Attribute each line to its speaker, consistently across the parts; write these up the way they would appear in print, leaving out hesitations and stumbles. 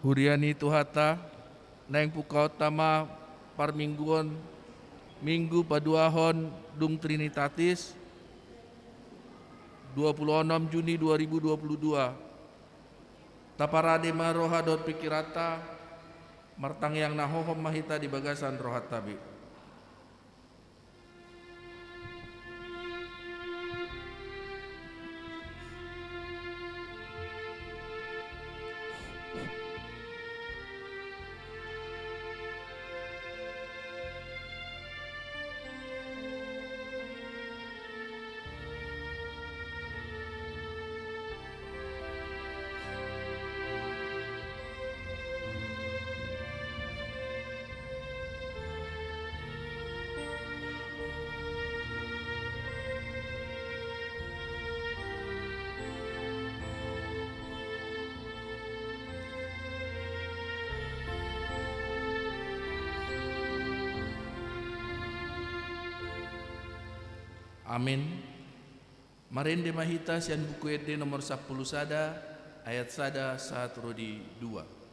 Speaker 1: Huriani Tuhata, Neng Puka Utama, Parmingguon, Minggu Paduahon, Dung Trinitatis, 26 Juni 2022. Taparade marohadot pikirata, martang yang nahohom mahita di bagasan rohat tabi. Amin. Marende mahita sian buku ede nomor 10 sada, ayat sada saat rodi 2.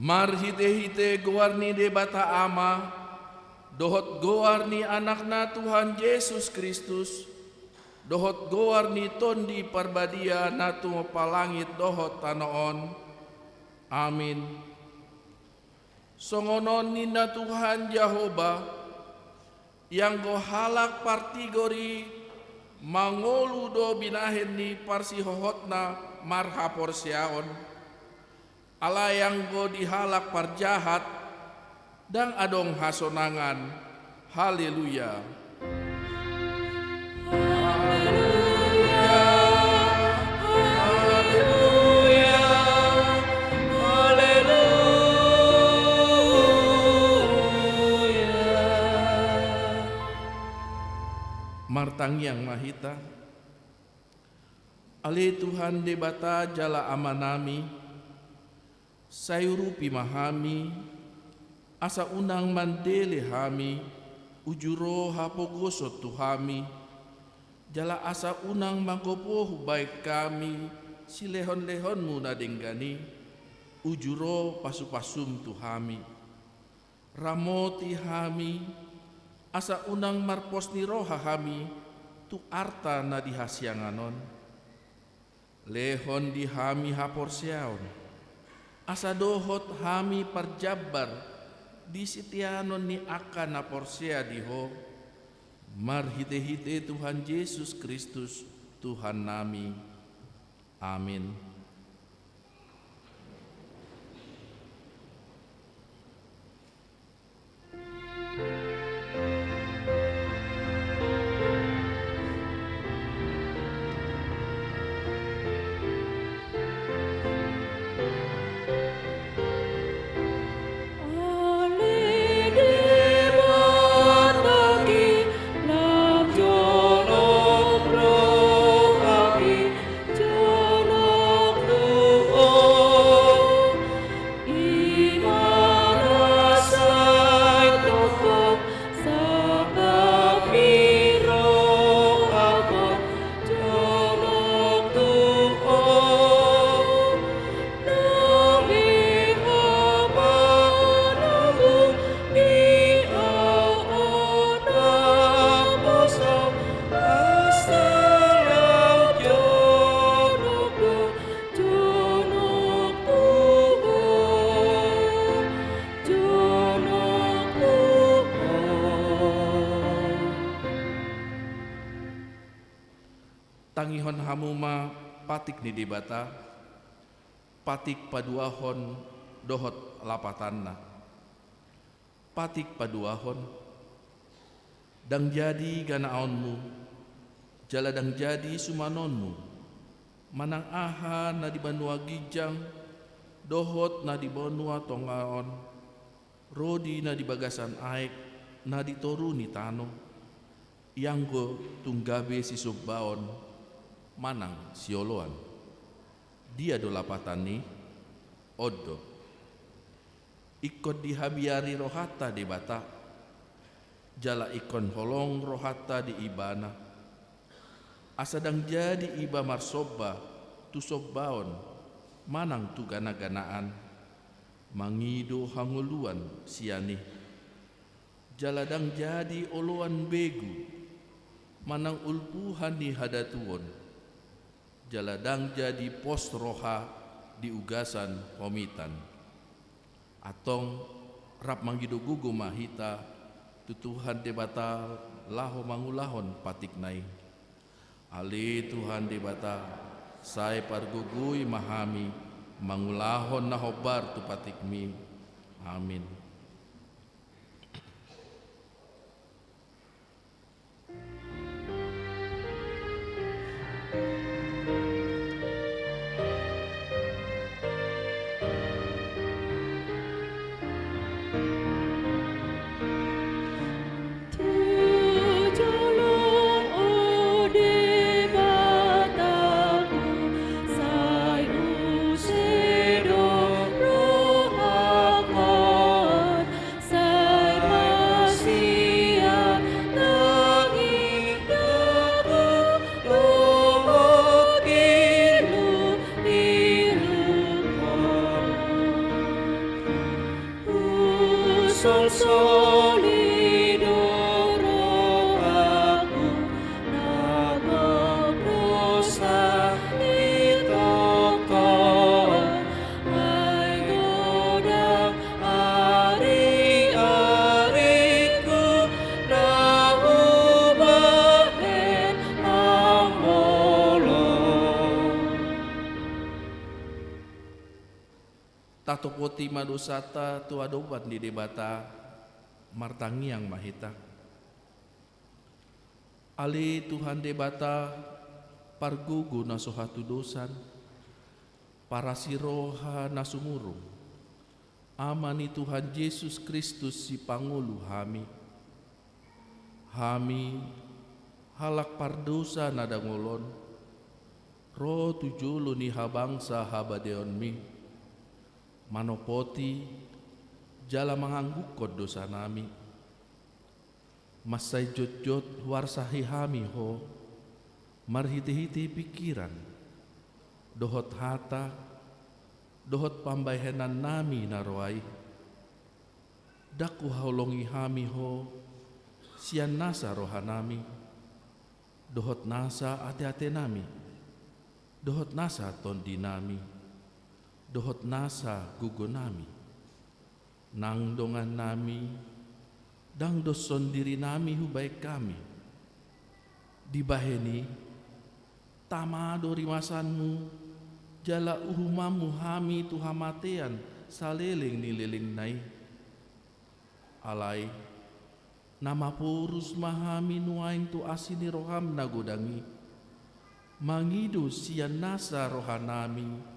Speaker 1: Mar hite-hite goarni de bata ama, dohot goarni anakna Tuhan Yesus Kristus, dohot goarni tondi parbadia natu palangit dohot tanoon. Amin. Songonon nina Tuhan Jehovah, yang go halak partigori mangolu do binahen ni parsihohotna marha porsiaon. Allah yang go dihalak parjahat dan adong hasonangan. Haleluya. Martang yang mahita, Ale Tuhan debata jala amanami, sayurupi mahami, asa unang mandele hami, ujuro hapogoso tuhami, jala asa unang mangkopoh baik kami, si lehon-lehonmu nadenggani, ujuro pasu-pasum tuhami, ramoti hami, asa unang marposni roha hami, tu arta na dihasyanganon, lehon di hami haporsiaon, asa dohot hami parjabar di sitianon ni akan naporsea diho, mar hite-hite Tuhan Yesus Kristus Tuhan nami. Amin. tangihon hamuma patik ni debata, patik paduahon dohot lapatanna, patik paduahon dang jadi ganaonmu, jala dang jadi sumanonmu, manang aha na di banua gijang, dohot na di banua tongaon, rodi na di bagasan aek, na di toruni tano, yanggo tunggabe si subbaon, manang sioloan. Dia do lapatani, odo. Ikot dihabiari rohata di bata, jala ikon holong rohata di ibana. Asadang jadi iba marsoba, tu sobbaon, manang tu gana-ganaan, mangido hanguluan siani. Jaladang jadi oloan begu, manang ulpuhan di hadatuon. Jaladang jadi pos roha di ugasan homitan. Atong rap manggido gugu mahita, tutuhan debata laho mangulahon patik nai. Ali Tuhan debata, saya pargugui mahami, mangulahon na hobar tu patikmi. Amin. Tatopoti madosata tu adoban di debata martangiang mahita. Ali Tuhan debata pargugu na sohatu dosan, para siroha na sumurung. Amani Tuhan Yesus Kristus si Pangulu hami. Hami halak pardosa nadangolon, ro tujulu ni habangsa habadeon mi. Manopoti jala manganggukod dosa nami, masay jot-jot warsahi hami ho, marhiti-hiti pikiran, dohot hata, dohot pambayhenan nami naroai, daku haulongi hami ho, sian nasa rohanami, dohot nasa ate-ate nami, dohot nasa tondi nami, dohot nasa gugo nami, nang dongan nami, dang doson diri nami hubay kami. Dibaheni, tamado rimasanmu, jala uhumamu hami tuhamatean, saliling nililing nai. Alay, nama purus mahami nuain tu asini roham nagodangi, mangido sian nasa rohanami,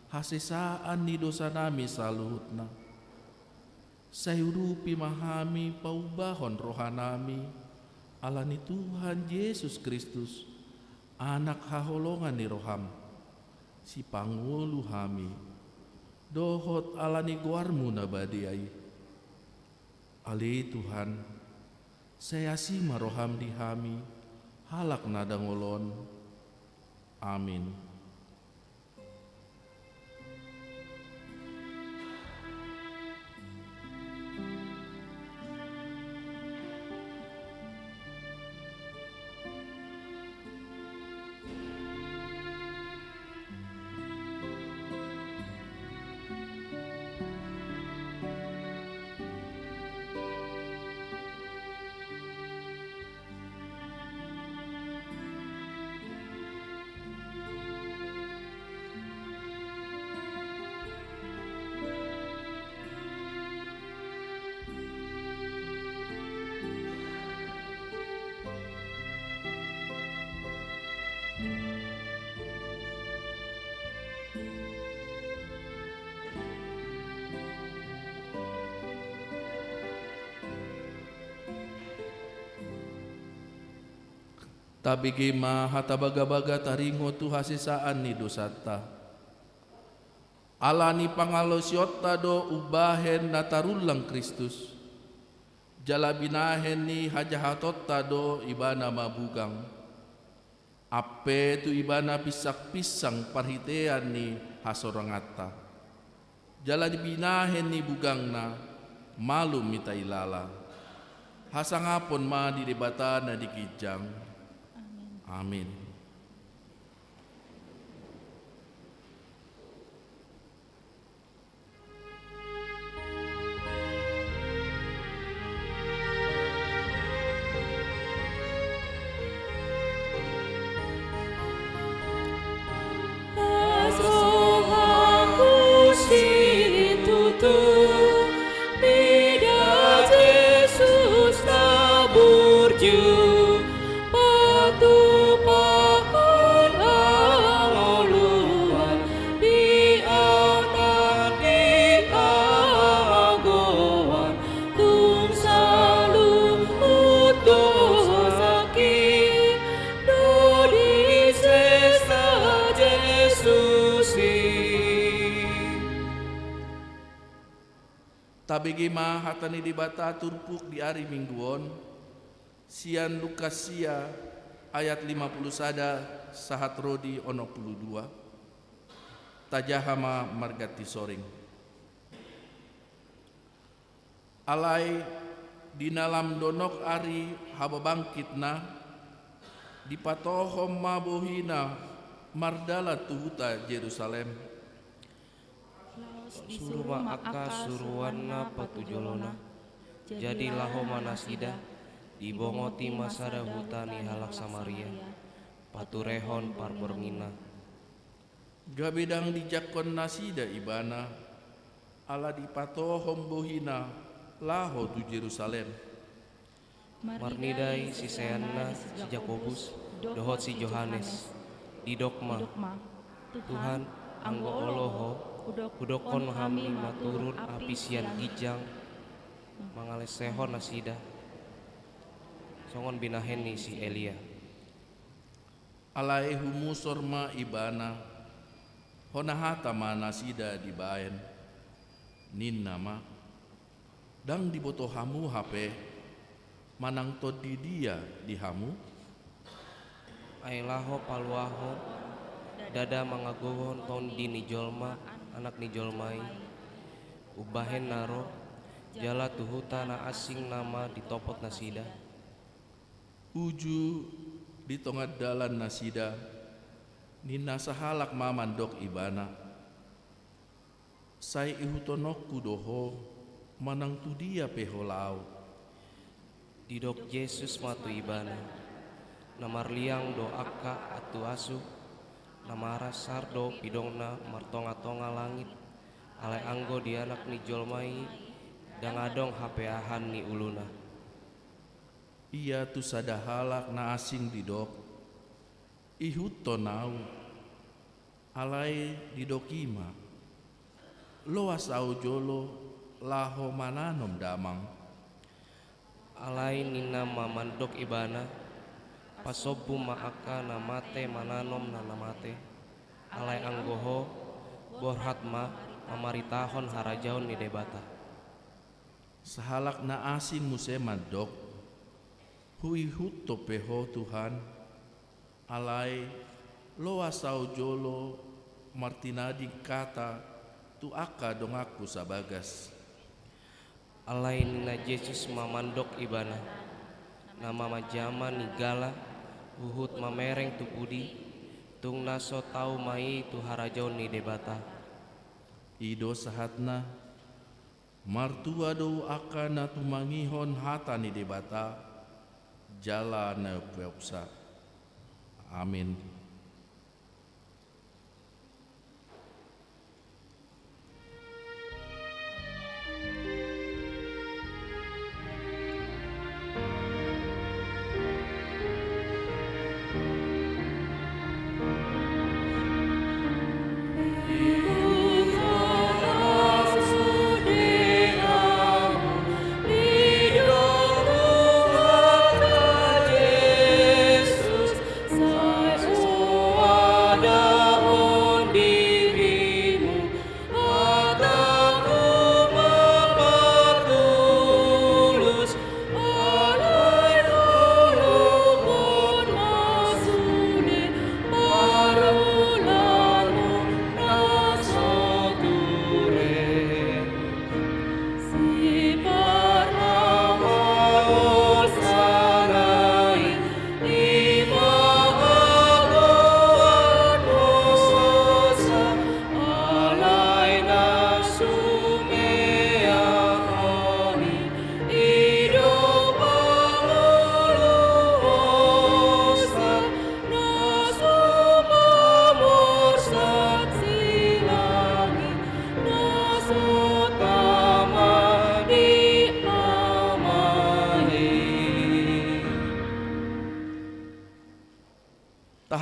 Speaker 1: hasesaan ni dosa nami saluhutna. Sayurupi mahami paubahon rohanami, ala ni Tuhan Yesus Kristus, anak haholongan ni roham, si Pangulu hami, dohot ala ni guarmu nabadiai. Ali Tuhan, saya sima roham di hami, halak nadangolon. Amin. Tabigima hata baga-baga taringo tu hasisaan ni dosata. Alani pangalosyotta do ubahen natarulang Kristus. Jalabinahen ni hajahatotta do ibana mabugang. Ape tu ibana pisak-pisang parhitean ni hasorangata. Jalabinahen ni bugangna malum mita ilala. Hasangapon ma di debata na dikijang. Amin. Tabigima hatani dibata turpuk di hari mingguon sian Lukasia ayat 50 sada sahat rodi ono 22 tajahama margati soring alai di dalam donok ari haba bangkitna dipatohom mabohina mardala tuhuta Yerusalem
Speaker 2: suruh aka suruhanna patujolona jadi laho manasida dibongoti masada hutani halak Samaria paturehon parborngina
Speaker 1: gabedang dijakon nasida ibana ala dipatohom bohina laho tu Yerusalem
Speaker 2: marnidai si Seanna si Jakobus dohot si Johannes didokma Tuhan anggo oloho udokon hami maturun apisian gijang mangalesehon nasida songon binaheni si Elia
Speaker 1: alai humusor ma ibana honahata ma nasida dibaen nin nama dang diboto hamu hape manang to di dia dihamu
Speaker 2: ailaho paluaho dada mangagohon ton dini jolma anak ni jolmai ubahen naro jala tuhuta na asing nama ditopot nasida
Speaker 1: uju di tengah dalan nasida nina sahalak mamandok ibana sai ihutonokku doho manang tu dia peholau
Speaker 2: didok Yesus matu ibana namar liang do aka atu asu namara sardo pidongna martonga-tonga langit alai anggo di anak ni jolmai dangadong hapeahan ni uluna
Speaker 1: ia tu sadahalak na asing didok ihut tonau alai didokima loas au jolo laho mananom damang
Speaker 2: alai nina mamandok ibana pasobu maaka namate mananom na namate alai anggoho borhatma mamaritahon harajaon ni debata
Speaker 1: sahalak na asing musemandok hui hutto peho Tuhan alai loas au jolo martinadi kata tu aka dongaku sabagas
Speaker 2: alai nina Yesus mamandok ibana nama majama nigala uhut mamereng tu pudi tung naso tau mai tu harajaon ni debata
Speaker 1: ido sahatna martua do akana tu mangihon hata ni debata jala na peopsa amin.
Speaker 3: Yesus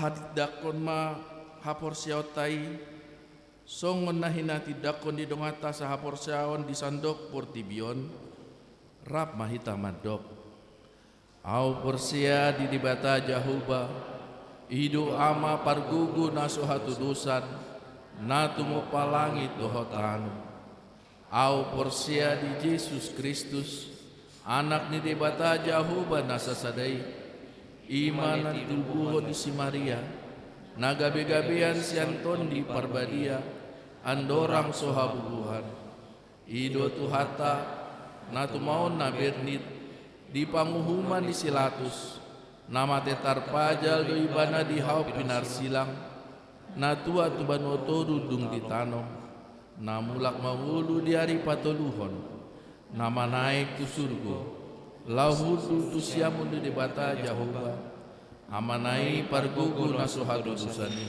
Speaker 1: Pahat dakon ma hapor siautai songon nahina tidakon di dongata sa hapor siaon di sandok portibion rap mahita madok au porsia di dibata jahuba idu ama pargugu naso hatudusan natumo palangit dohotan au porsia di Yesus Kristus anak ni dibata jahuba nasasadai imanan tubuho di si Maria nagabe-gabean si Anton di Parbadia andorang sohabubuhan ido tuhata natumaon na bernit di panguhuman di Silatus nama tetar pajal do ibana di hau pinar silang natua tu banoto dudung di tanom namulak mangulu di hari patoluhon nama naik tu surgo lahudu tu siamun di debata Jahoba amanai pargugu nasuhadu dusani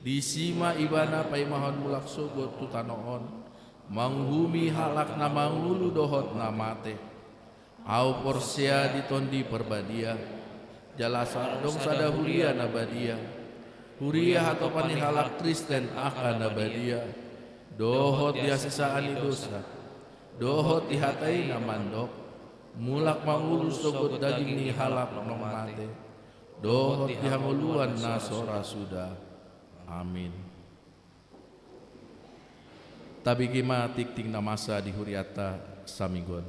Speaker 1: di sima ibana paimahon mulak sogot tu tanoon manghumi halak na mangulu dohot na mate au porsia di tondi perbadia jalasa dong sada huria nabadia huria atau pani halak Kristen akan nabadia dohot dia sesaani dosa dohot dihatai namandok mulak mangulu sogot daging ni halak no mate dohot dihanguluan nasora sudah amin. Tabi kima tik-tik namasa di huriata samigon.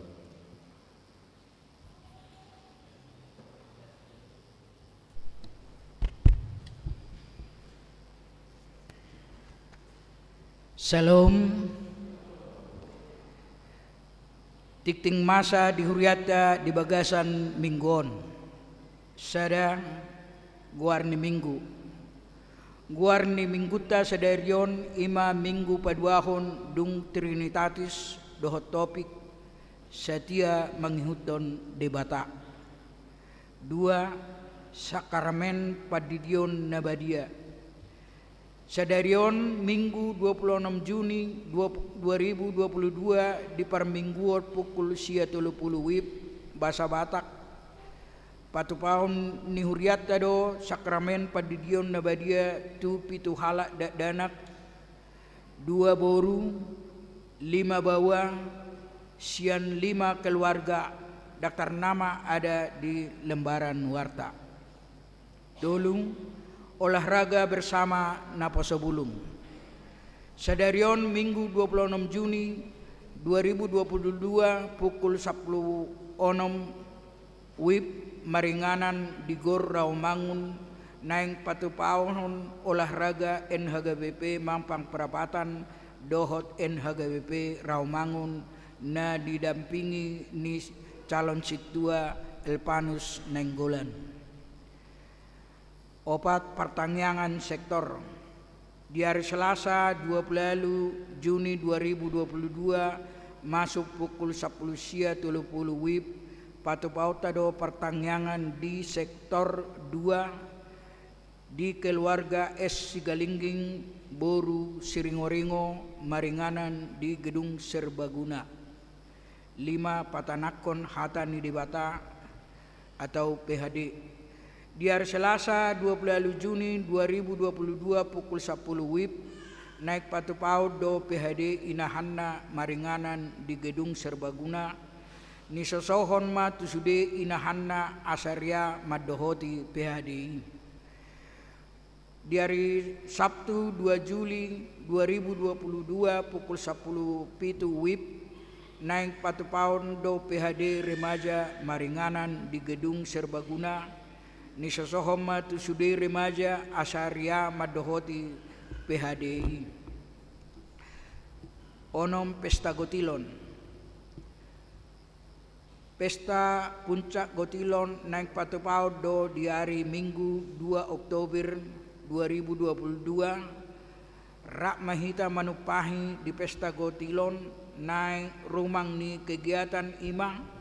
Speaker 3: Salam. Tikting masa di huriata di bagasan minggon. Sada guarni minggu. Guarni mingguta sadarion ima minggu paduahon dung Trinitatis dohot topik setia menghihuton debata. 2. Sakramen padidion nabadia. Sadarion Minggu 26 Juni 2022 di parmingguot pukul 30 WIB bahasa Batak patupahon ni huriata do sakramen padidion nabadia tu pitu halak danak 2 boru 5 bawah sian 5 keluarga daftar nama ada di lembaran warta. Dolung olahraga bersama Naposo Bulung. Sadarion Minggu 26 Juni 2022 pukul 10.06 WIB maringanan di Gor Rawamangun naing patupahon olahraga NHGBP Mampang Perapatan dohot NHGBP Rawamangun na didampingi ni calon situa Elpanus Nenggolan. 4. Pertanyaan sektor. Di hari Selasa 20 Juni 2022 masuk pukul 10.30 WIB patupauta do pertanyaan di sektor 2 di keluarga S Sigalingging Boru Siringoringo maringanan di Gedung Serbaguna. 5. Patanakon Hatani Dibata atau PHD. Di hari Selasa 20 Juni 2022 pukul 10 WIB naik patupaud do PHD Inahanna maringanan di Gedung Serbaguna ni sosohon ma tusude Inahanna asarya madohoti PHDI. Di hari Sabtu 2 Juli 2022 pukul 10 pitu WIB naik patupaud do PHD remaja maringanan di Gedung Serbaguna ni sosohoma tu sudi remaja asarya madohoti PHDI. Onom pesta gotilon. Pesta puncak gotilon naik patupaud do di hari Minggu 2 Oktober 2022 rak mahita manupahi di pesta gotilon naik rumang ni kegiatan imang.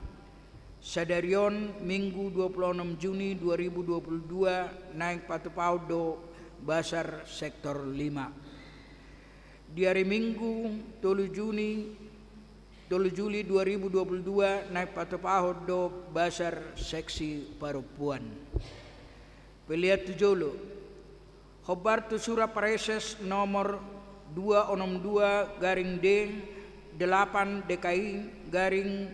Speaker 3: Sadarion Minggu 26 Juni 2022 naik patupaud do Basar Sektor 5. Di hari Minggu 3 Juli 2022 naik patupaud do Basar Seksi Perempuan. Pelihat tujolo Khobar tu Surah Pareses nomor 262/D 8 DKI garing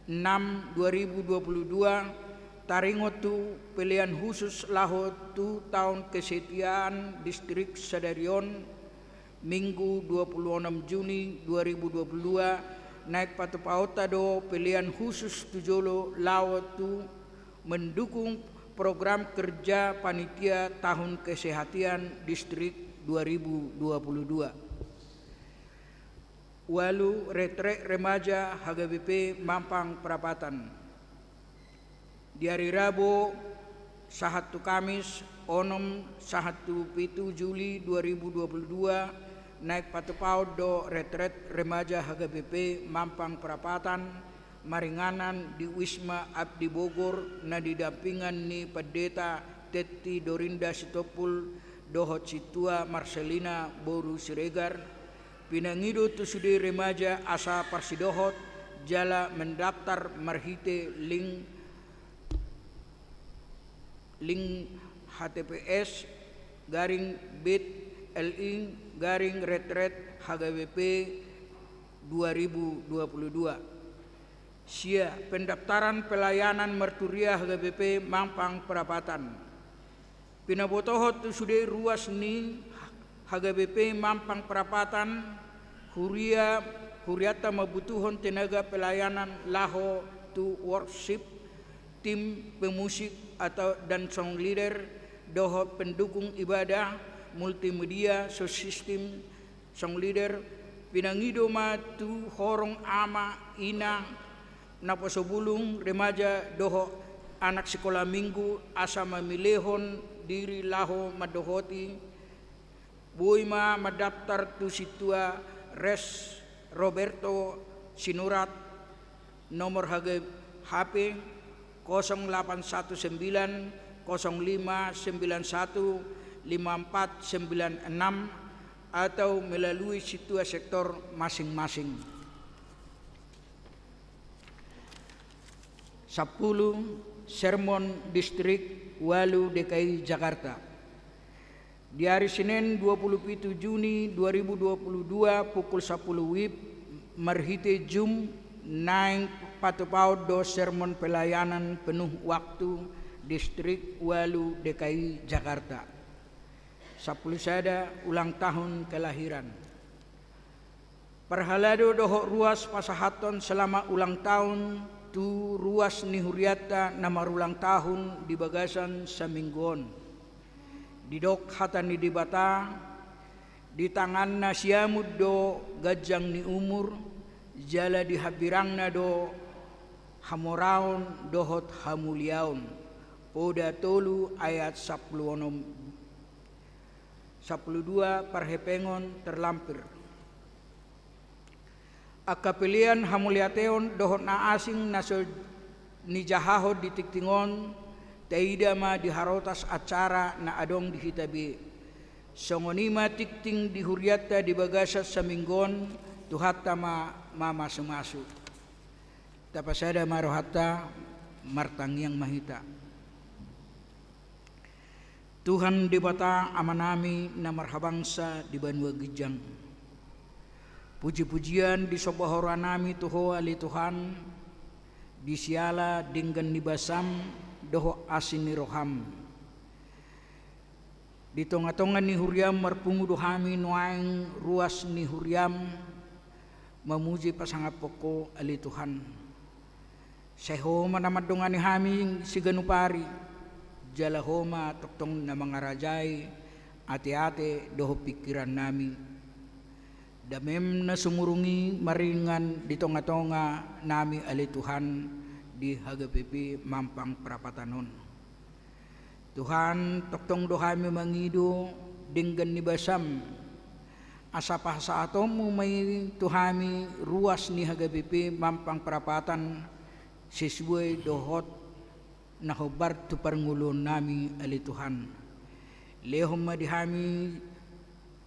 Speaker 3: 6 2022 taringotu pilihan khusus laho tu tahun kesetiaan distrik Sadarion Minggu 26 Juni 2022 naik patu pauta do pilihan khusus tujolo laho tu mendukung program kerja panitia tahun kesehatan distrik 2022. Walu Retret Remaja HGBP Mampang Perapatan. Di hari Rabu Sahatu Kamis Onom Sahatu Pitu Juli 2022 naik patu paud do Retret Remaja HGBP Mampang Perapatan maringanan di Wisma Abdi Bogor na didampingan ni Pendeta Teti Dorinda Sitopul Dohot Situa Marcelina Boru Siregar pinangido tu sudi remaja asa parsidohot jala mendaftar marhite link HTTPS /bit.ly /retret HGBP 2022. Sia pendaftaran pelayanan merturia HGBP Mampang Perapatan. Pinabotohot tu sudah ruas ni HGBP Mampang Perapatan huriata mabutuhon tenaga pelayanan laho tu worship tim pemusik atau dan song leader doho pendukung ibadah multimedia so system song leader pinangido ma tu horong ama ina napasobulung remaja doho anak sekolah minggu asa mamilehon diri laho madohoti buima madaftar tu situa res Roberto Sinurat nomor HP 0819 0591 5496 atau melalui situa sektor masing-masing. 10 Sermon Distrik Walu DKI Jakarta. Di hari Senin 27 Juni 2022 pukul 10 WIB marhite Jum naing patupaud do sermon pelayanan penuh waktu Distrik Walu DKI Jakarta. 10 sada ulang tahun kelahiran. Perhalado doho ruas pasahaton selama ulang tahun tu ruas ni huriata nama ulang tahun di bagasan samingguon. Didok hatan ni dibata di tangan na siamud do gajang ni umur jala di habirang na do hamoraon dohot hamuliaon poda tolu ayat 10 12 parhepengon terlampir. Akapilian hamuliateon dohot na asing naso ni jahaho di tiktingon taida ma di harotas acara na adong di hitabi songonima tikting di huriata di bagasa saminggon tuhata ma masu tapasada marohata martangyang mahita. Tuhan di bata amanami na marhabangsa di banua gijang. Puji-pujian di sobohora nami tuho ali Tuhan di siala dinggan ni basam doho asin ni roham. Di tonga-tonga ni huriam marpungu dohami nuaing ruas ni huriam memuji pasangat poko ali Tuhan. Seho manamadongan ni hami siganupari jalahoma toktong na mga rajay ate-ate doho pikiran nami. Damem na sumurungi maringan di tonga-tonga nami ali Tuhan di HGBP Mampang Perapatanon. Tuhan toktong dohami mangido dinggan ni basam asapah sa atomu may tuhami ruas ni HGBP Mampang Perapatan siswe dohot nahobar tu parngulon nami ali Tuhan. Lehom madihami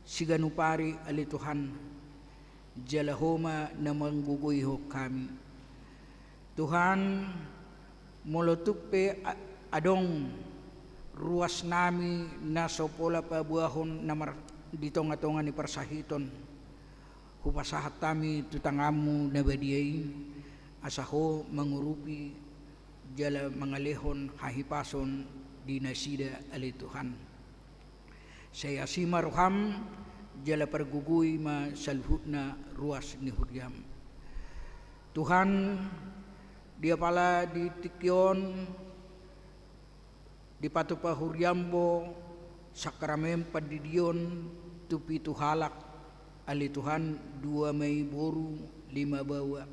Speaker 3: siganupari ali Tuhan. Jalahoma na mangguguyho kami. Tuhan molotupe adong ruas nami na sopola pabuahon na di tonga-tonga ni parsahiton. Hupasahat tami tutangamu na badiyay, asaho mangurupi jala mangalehon hahipason di nasida ali Tuhan. Saya simaruham jala pergugui ma salhutna ruas ni Huryam. Tuhan dia pala di tikyon di patupa Huryambo sakramen padidion tupi tuhalak ali Tuhan 2 Mei boru 5 bawa.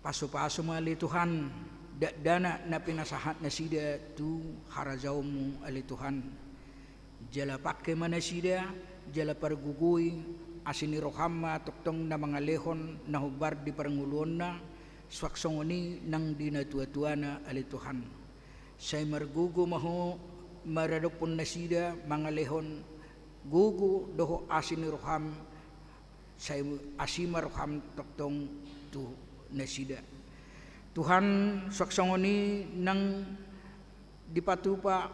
Speaker 3: Paso-paso ali Tuhan dana na pinasahat na sida tu harazaumu ali Tuhan. Jala pakke mana sida jala pergugui asini rohama toktong na mga lehon na hubar di paranguluon na swaksongoni nang dinatua-tuana ali Tuhan. Say margugo maho maradopon na sida mga lehon gugu doho asini roham say asima roham toktong tu na sida. Tuhan swaksongoni nang dipatupa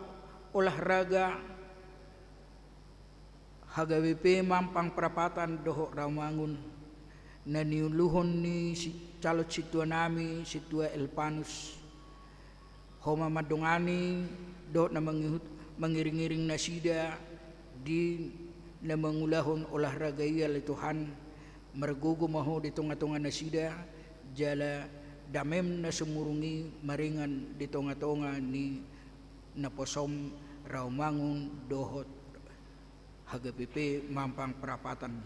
Speaker 3: olahraga hagawipe mampang perapatan doho ramangun na niuluhon ni calot situa nami situa Elpanus homa madungani doho na mangiring-iring na sida di na mangulahon olahraga iya li Tuhan margugo maho di tunga-tunga na sida jala damem na sumurungi maringan di tunga-tunga ni naposom raumangun dohot hagapipe mampang perapatan.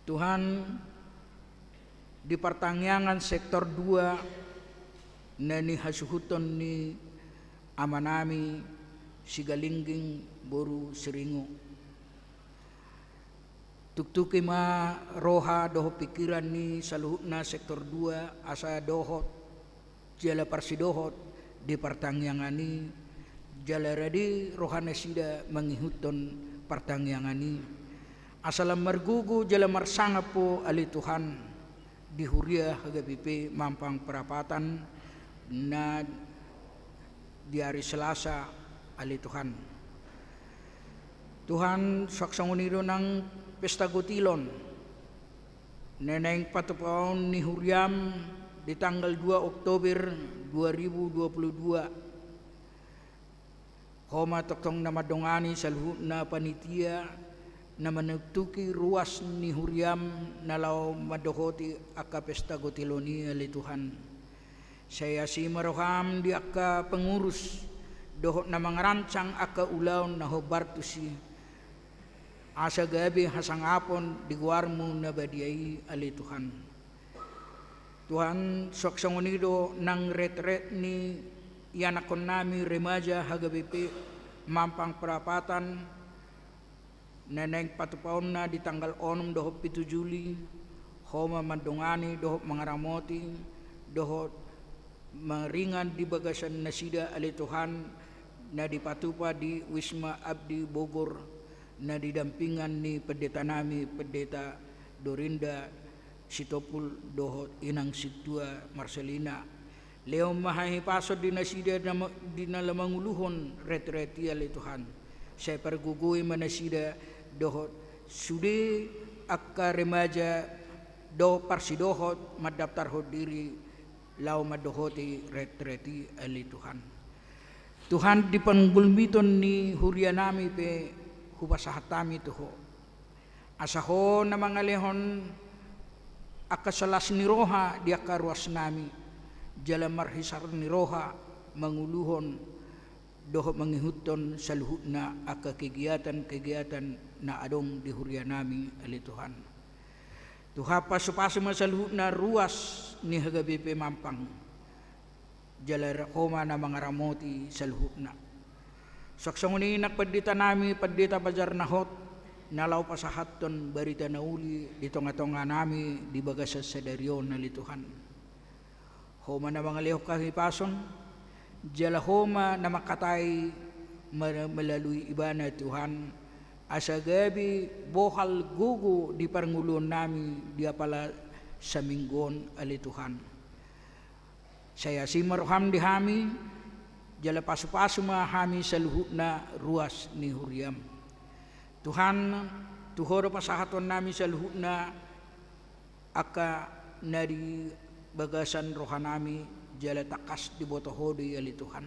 Speaker 3: Tuhan di pertangyangan sektor 2 na ni hasuhuton ni amanami sigalingging boru seringo. Tuktuki ma roha doho pikiran ni saluhut na sektor 2 asa dohot jala parsidohot di pertangyangan ni jala radi rohana sida mangihuton pertangyangani asalam margugu jala marsanga po ali Tuhan di Huria hagapipe mampang perapatan na di hari Selasa ali Tuhan. Tuhan saksangunido ng pesta gutilon neneng patupaon ni Huryam di tanggal 2 Oktober 2022 homa toktong na madongani sa luhut na panitia na managtuki ruas ni Huryam na lao madohoti aka pesta gotiloni ali Tuhan. Saya si maroham di aka pengurus dohot na mangarancang aka ulaw na hobartusi asa gabi hasangapon di guarmu na badiyai ali Tuhan. Tuhan soksangunido ng retret ni yanakon nami remaja hagabipi mampang perapatan neneng patupaon na di tanggal 6 dohop 7 Juli homa mandongani dohop mangaramoti dohop maringan di bagasan nasida ali Tuhan na dipatupa di Wisma Abdi Bogor na didampingan ni pendeta nami pendeta Dorinda Sitopul dohot inang situa Marcelina leo mahahipasod di nasida di nalamanguluhon retreti ali Tuhan. Saya pergugui manasida dohot sudi akka remaja do parsidohot madaftar hod diri lau madohoti retreti ali Tuhan. Tuhan di panggulmiton ni huryanami pe hubasahatami tuho asaho na mga lehon akasalas ni roha di akaruas nami jala marhisar ni roha manguluhon doho mangihuton sa luhut na aka kegiatan na adong di huryanami ali Tuhan. Tuha paso-paso sa luhut na ruas ni hagabipe mampang jala homa na mga ramoti sa luhut na. Saksanguni nakpadita nami padita bajar nahot nalaw pasahaton barita na uli dito nga nami di bagasas sa daryon na lituhan. Homa na mga lehok kahipason jala homa na makatay melalui iba na Tuhan asa gabi bohal gugu di parngulon nami dia pala sa minggon ali Tuhan. Saya si maruham di hami jala pasu-pasu mahami saluhutna ruas ni huriam. Tuhan tuhoro pasahaton nami saluhutna aka nari bagasan rohanami jala takas di botohodi ali Tuhan.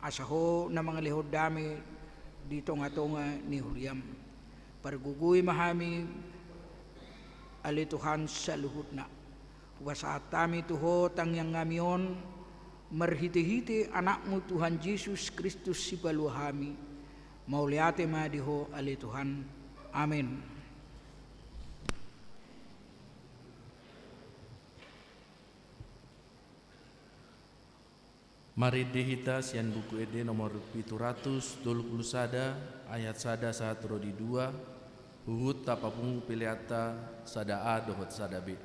Speaker 3: Asaho na mga lihod dami di tonga-tonga ni huriam. Parguguy mahami ali Tuhan saluhutna. Wasaat kami tuho tangyang ngamion marhiti-hiti anakmu Tuhan Yesus Kristus si paluhami. Mauliate madiho ali Tuhan. Amin.
Speaker 1: Mari dihita sian buku ede nomor 721 ayat sada 1 rodi 2 huhut tapapung piliata sada A dohot sada B.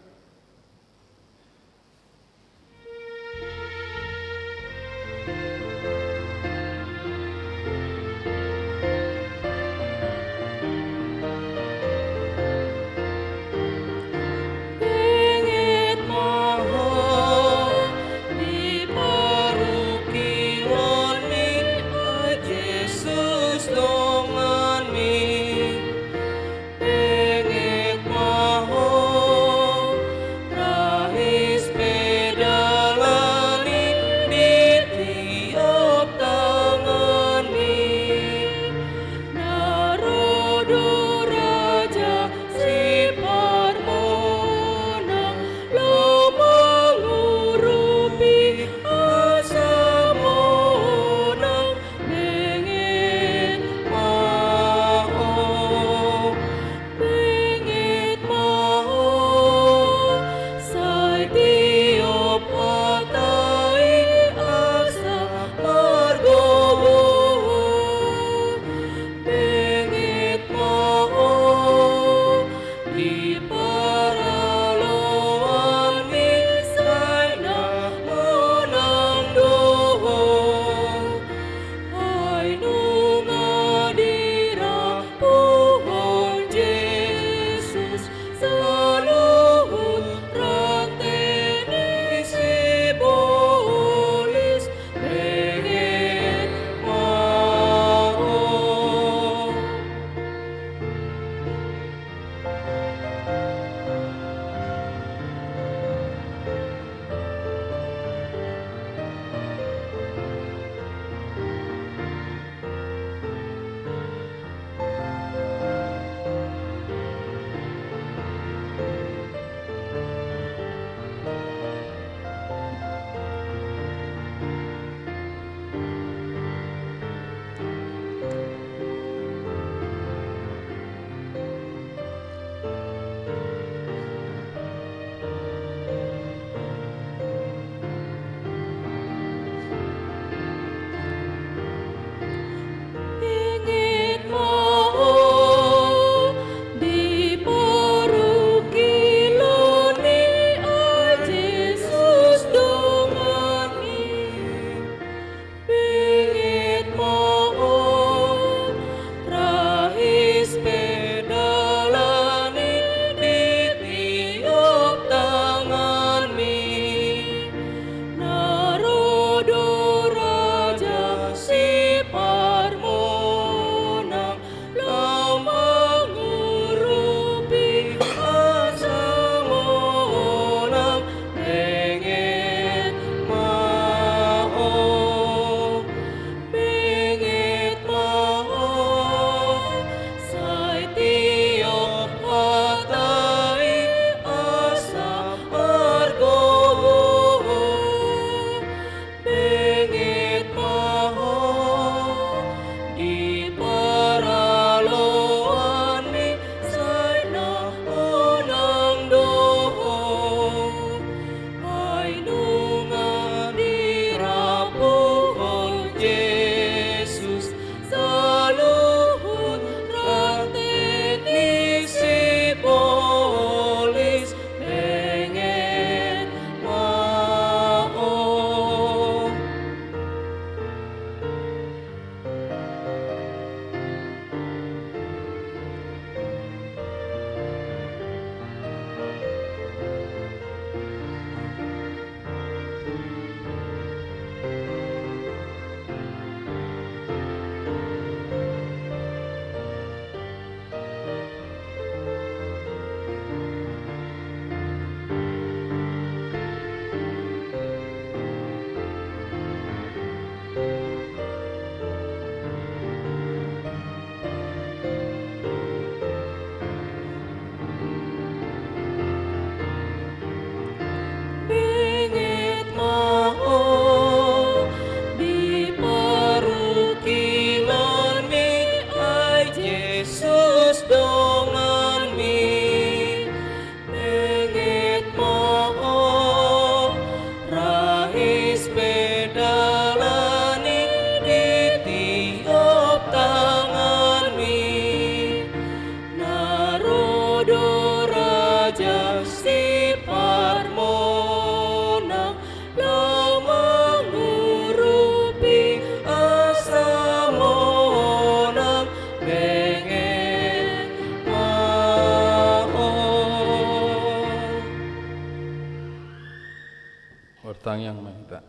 Speaker 4: Sang Yang Mahita.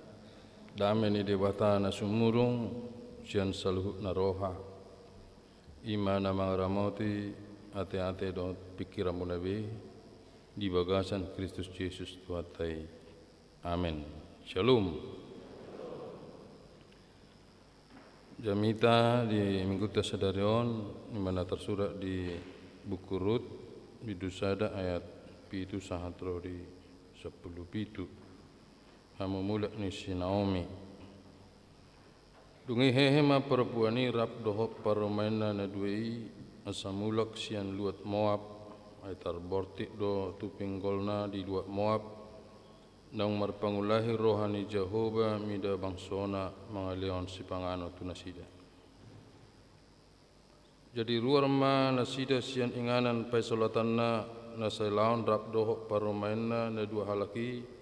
Speaker 4: Dame ni dewata na sumurung sian saluhut na roha. Ima na mga ramoti ate-ate do pikiran mo nabi di bagasan Kristus Yesus Tuhatai. Amin. Shalom. Jamita di minggu tasadarion di mana tersurat di buku Rut di Dusada ayat pitu sahatro di 10 pitu. Hamu mulak ni si Naomi. Dungi hehema perempuani rap dohop paromaina na duei asamulak sian luat Moab ay tarbortik do tupinggolna di luat Moab nang marpangulahi rohani Jehovah mida bangsona mga leon si pangano tu nasida. Jadi ruar ma nasida sian inganan paisolatanna nasailaon rap dohop paromaina na dua halaki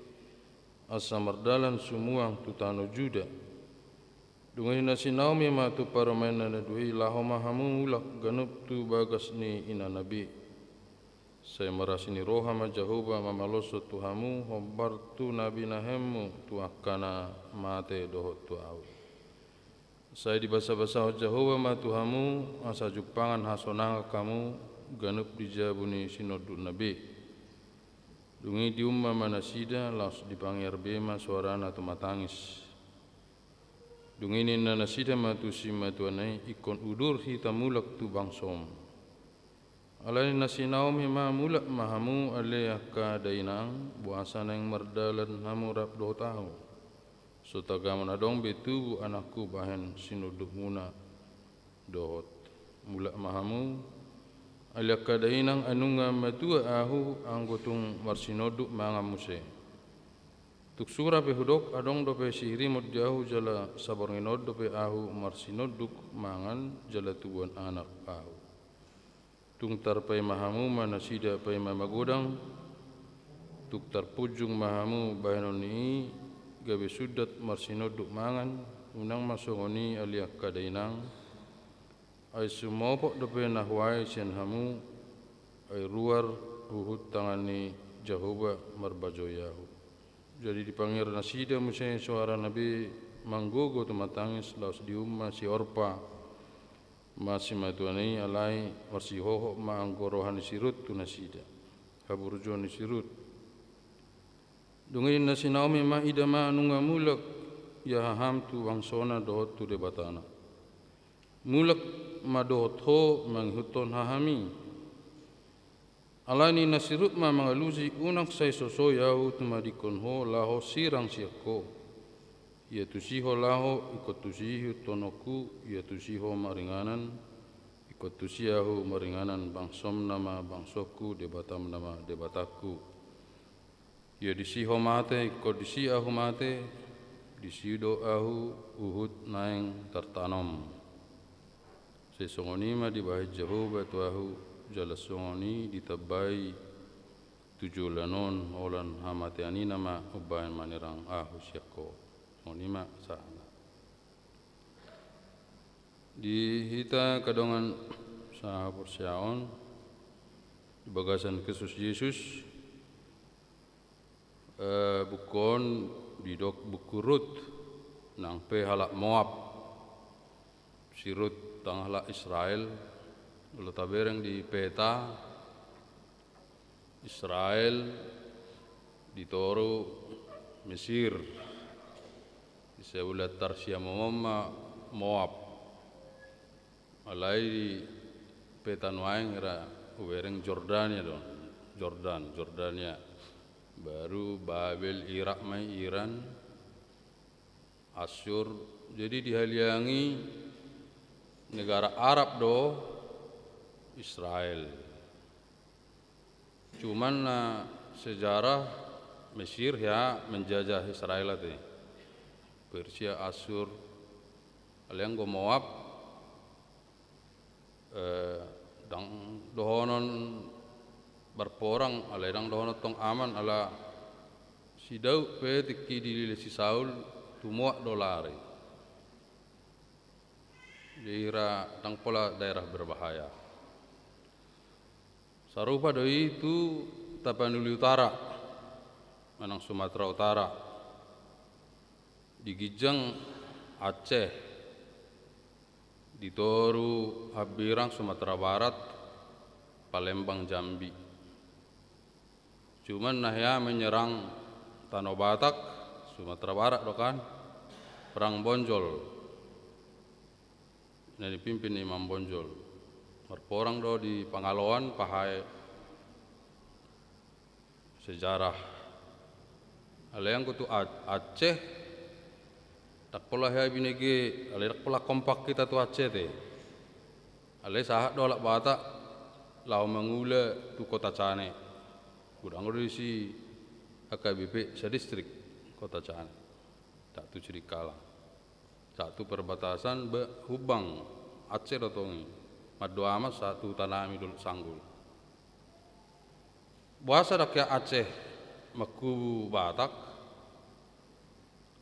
Speaker 4: asa mardalan sumuang tu tano Juda. Dungai nasi Naomi ma tu paromaina na duhi lahoma hamu ulak ganup tu bagas ni ina nabi. Saya merasini roha ma Jehovah mamaloso tu hamu hobar tu nabi nahemu tu akana mate dohot tu au. Saya dibasa-basa Jehovah ma tu hamu asa jupangan hasonanga kamu ganup dijabuni sinodu nabi. Dungi di umma manasida laus dipangir bema suarana tu matangis. Dungi ni nanasida matu simatuanai ikon udur hitamulak tu bangsom. Alai nasi Naomi ma mulak mahamu ale akka dainang buasa nang mardalan hamu rap do tahu. So tagaman adong betu anakku bahen sinuduk muna dohot. Mulak mahamu ale akka dainang anunga matua ahu anggotung marsinoduk mangamuse. Tuk sura pe hudok adong do pe sirimut jauh jala sabornginod do pe ahu marsinoduk mangan jala tuan anak ahu. Tung tarpai mahamu manasida pai mamagodang tuk tarpujung mahamu bahanoni gabe sudat marsinoduk mangan unang masongoni aliak kadainang ay sumopok dope nahwai sian hamu ay ruar uhut tangani Jehovah marbajoyahu. Jadi dipanggil nasida musai suara nabi manggogo tumatangis laus di umma si Orpa masih matuani alai masih hoho ma anggorohan sirut tu nasida haburjon sirut dungin nasi Naomi ma ida ma nunga mulak ya ham tu wangsona dohot tu debatana mulak ma dohot ho manghuton hahami alai ni nasirut ma mangalusi unak sai soso yahu tu madikon ho laho sirang siako ia tusiho laho ikut tusihu tonoku ia tusiho maringanan ikut tusiahu maringanan bangsom nama bangsoku debatam nama debataku ia disiho mate ikut disiahu mate disido ahu uhud naeng tertanam sesongoni ma dibahai Jehovah tuahu jala songoni ditabai tujuh lanon olan hamate ani nama ubayan manirang ahu siako monima sana di hita kadongan sahabur syaon di bagasan Kristus Yesus bukon di dok buku Rut nang pe halak Moab si Rut tang halak Israel lalu tabereng di peta Israel ditoro Mesir Sebulat Tarsia Momma Moab alai di petan waeng era ubereng Jordania don Jordania baru Babel Irak mai Iran Asyur jadi dihaliangi negara Arab do Israel cuman sejarah Mesir ya menjajah Israel tadi Persia, Asyur, aliang go Moab, dang dohonon berporang, aledang dohonon tong aman ala si Daud pe tiki di si Saul tumuak dolari. Daerah dang pola daerah berbahaya. Sarupa doi itu Tapanuli Utara, Manang Sumatera Utara. di Gijang Aceh, di Toru Habirang Sumatera Barat, Palembang Jambi. Cuman nahya menyerang Tanah Batak Sumatera Barat do kan, perang Bonjol. Ini dipimpin Imam Bonjol. Berporang do di Pangaloan pahai sejarah. Alayang kutu Aceh tak pola ya binege, alay tak pola kompak kita tu Aceh te. Alay sahat do lak Batak lau mengula tu kota Cane. Udang do si AKBP sedistrik kota Cane. Tak tu Cirikalang. Satu perbatasan be Hubang Aceh dotongi. Madu amat satu tanah midul sanggul. Bahasa rakyat Aceh maku Batak.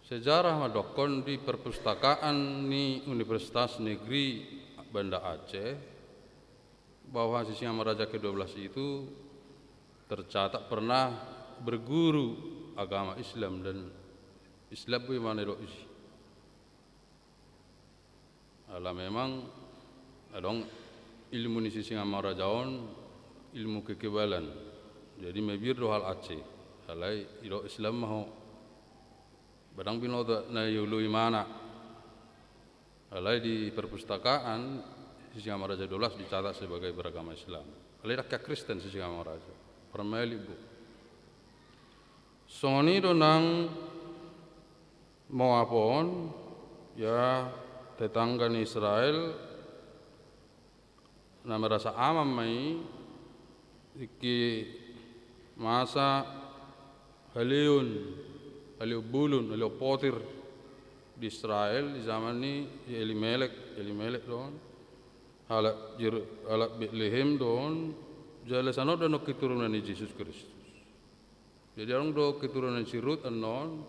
Speaker 4: Sejarah madokon di perpustakaan ni Universitas Negeri Banda Aceh bahwa Sisi Amaraja ke-12 itu tercatat pernah berguru agama Islam dan Islam bagaimana isi. Ala memang adong ilmu ni Sisi Amarajaon ilmu kekebalan. Jadi mebir do hal Aceh. Halai ilo Islam mahu badang binoda na yulu imana. Alai di perpustakaan Sisi Amaraja 12 dicatat sebagai beragama Islam. Alai rakyat Kristen Sisi Amaraja. Permeli bu. Soni do nang mau apon ya tetangga ni Israel na merasa aman mai iki masa Haliun bulun, Haliu potir di Israel di zaman ni Elimelek don halak Bethlehem don jalasano don keturunan ni Yesus Kristus. Jadi orang do keturunan si Rut anon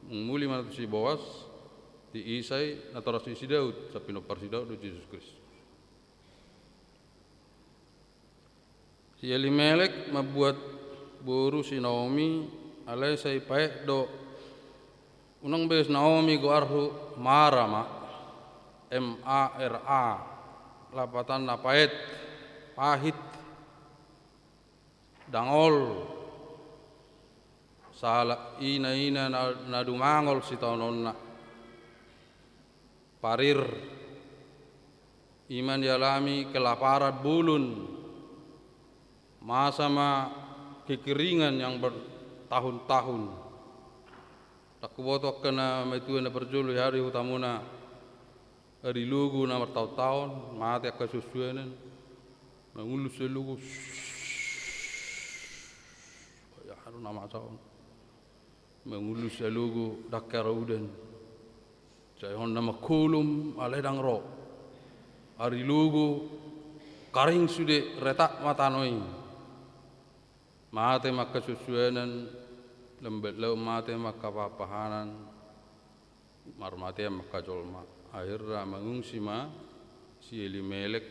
Speaker 4: muli mana si Boas di Isai nataras si Daud tapi no parsi Daud do Yesus Kristus. Si Elimelek membuat boru si Naomi alai sai pae do unang bes Naomi go arhu Mara MARA lapatan napaet pahit dangol sala ina na dumangol si taunonna parir iman dialami kelaparan bulun masa kekeringan yang bertahun-tahun. Tak kubotok kena metuan perjulu hari utamuna hari lugu na bertahun-tahun mati akka susuanan mengulus lugu ya haru nama tahun mengulus lugu dakar udan saya hon nama kulum aledang ro hari lugu karing sude retak matanoi mate maka susuanan lembet lau mate maka papahanan marmate maka jolma akhirnya mengungsi si Elimelek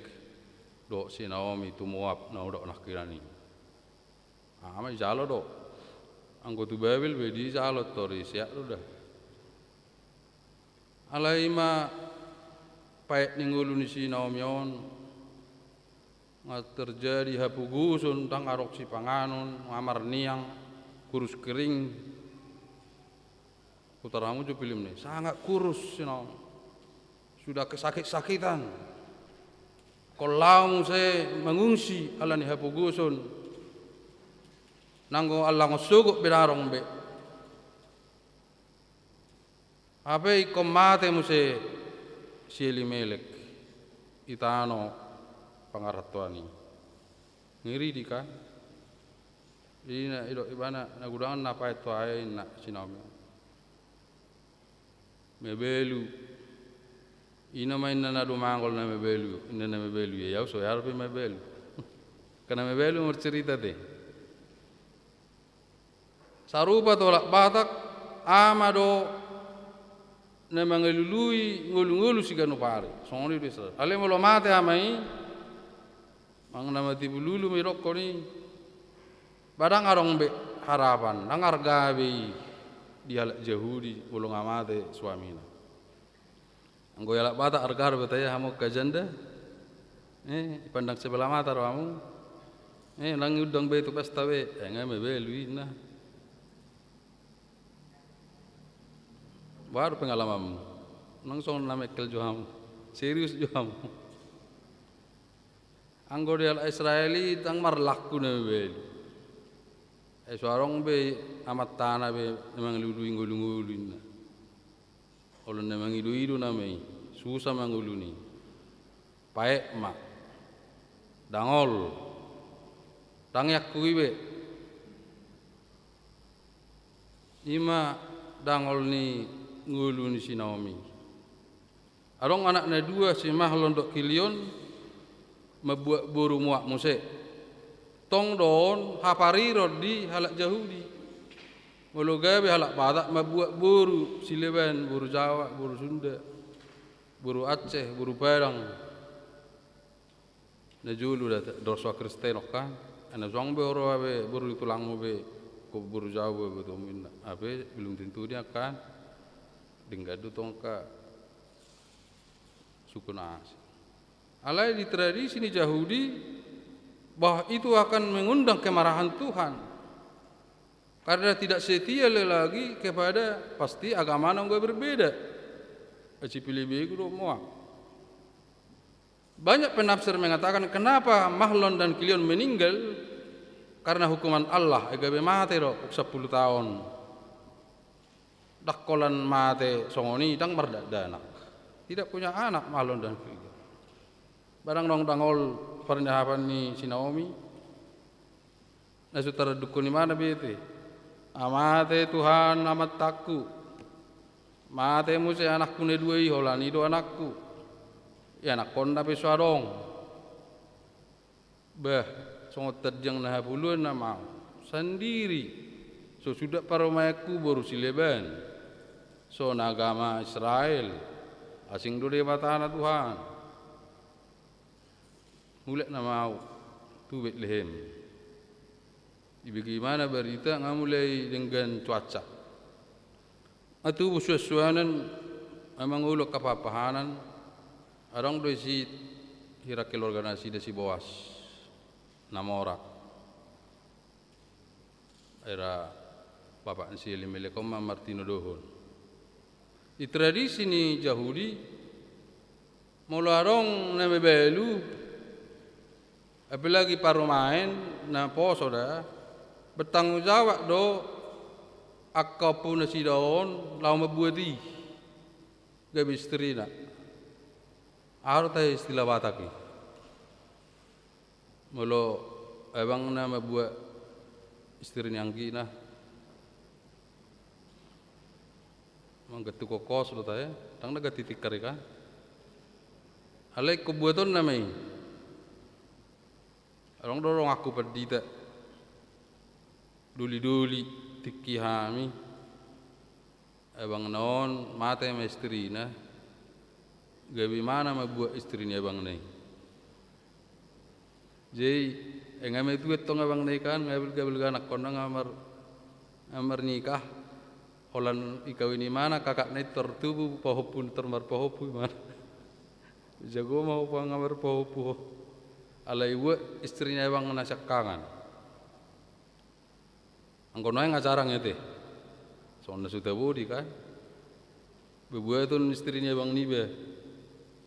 Speaker 4: do si Naomi tu Moab na do nakirani ama jalo do anggotu Babel bedi jalo tori siak dah alai paet ninggulu ni si Naomi on terjadi hapugusun tang arok si panganon ngamar niang kurus kering putaramu jo film ni sangat kurus sudah kesakit-sakitan kalau saya mengungsi ala ni hapugusun nanggo Allah ngosuguk berarong be apa ikom mate muse si Elimelek itano pangaratuani ngiri di kan ina ido ibana nagudangan napa itu ay na sinami mebelu ina main na dumangol na mebelu ina na mebelu ya so ya harfi mebelu kana mebelu cerita deh sarupa tolak Batak amado na mangelului ngulu-ngulu sigano pare songoni desa ale molo mate amai mang nama tibululu mirok koni badang arong be harapan dangar gabi di halak Yahudi ulung amate suamina. Anggo halak Batak argar betaya hamu kajanda. Pandang sebelah mata ramu. Nang udang be tu pesta be, ngame be luina. Baru pengalamanmu. Nang song namekel johamu. Serius johamu. Anggo di halak Israeli tang marlaku na be. Suarong be amat tanah be memang lulu ingulungulun. Olon memang idu namai susah manguluni. Paek mak dangol dangyak kui be. Ima dangol ni nguluni si Naomi. Arong anaknya dua si Mahlon dok Kilion membuat buru muak musik. Tong don hapari rodi halak Yahudi. Muluga be halak Batak membuat buru Sileban, buru Jawa, buru Sunda, buru Aceh, buru Padang. Na julu dah dosa Kristen kan. Ana zong be oro be buru tulang be ko buru Jawa be to min. Abe belum tentu dia kan dinggadu tongka suku nasi. Alai di tradisi ni Yahudi bahwa itu akan mengundang kemarahan Tuhan karena tidak setia lagi kepada pasti agama yang berbeda. Banyak penafsir mengatakan kenapa Mahlon dan Kilion meninggal karena hukuman Allah agabe mate ro 10 tahun. Dakkolan mate songoni dang merdadanak. Tidak punya anak Mahlon dan Kilion. Barang dong dangol pernyataan ni si Naomi. Nasu dukun di mana bete? Amate Tuhan amat takku. Mate mu si anakku ne dua iholan itu anakku. Ya anak konda pe suarong. Bah, songot terjang nah buluan na mau sendiri. So sudah paromayaku baru Sileban. So agama Israel. Asing dulu batana Tuhan. Mulai na mau tu Bethlehem. Bagaimana berita ngamulai dengan cuaca. Atu busuasuanan memang ulok kapapahanan. Arang doi si hirakil organisasi desi Boas. Namora. Era Bapak Nsi Limelekom Martino Dohon. Di tradisi ni Yahudi mularong na mebelu apalagi parumain na poso dah bertanggung jawab do akapun si daon lau membuati gabi istri nak harta istilah bataki mulu abang na membuat istri yang gina manggetu kokos lo tahe tang naga titik karika alai kubuaton namai orang dorong aku perdita duli tiki hami abang non mate sama istri na gabi mana membuat istrinya abang nai jadi engame itu etong abang nai kan gabil anak kondang amar nikah olan ikawini mana kakak nai tertubu pohopun termar pohopu mana jago mau pangamar pohopu alai wa istrinya abang nasak kangan angko noy ngacarang ete soalnya sudah bodi kan bebuat tu istrinya abang ni be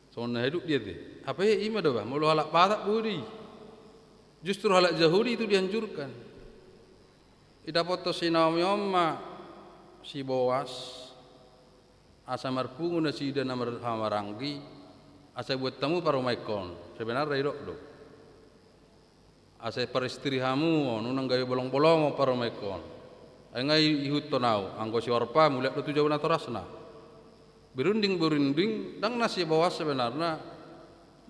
Speaker 4: soalnya hidup dia te apa ya ima doa mulu halak Batak bodi justru halak Yahudi itu dianjurkan idapat si Naomi omma si Boas asa marpungu na si dan amar hamaranggi asa buat tamu parumaikon sebenarnya irok do asa peristri hamu nunang gawe bolong-bolong parumaikon engai ihut tonau anggo si warpa mulai tu jauh natorasna berunding dang nasi Boas sebenarnya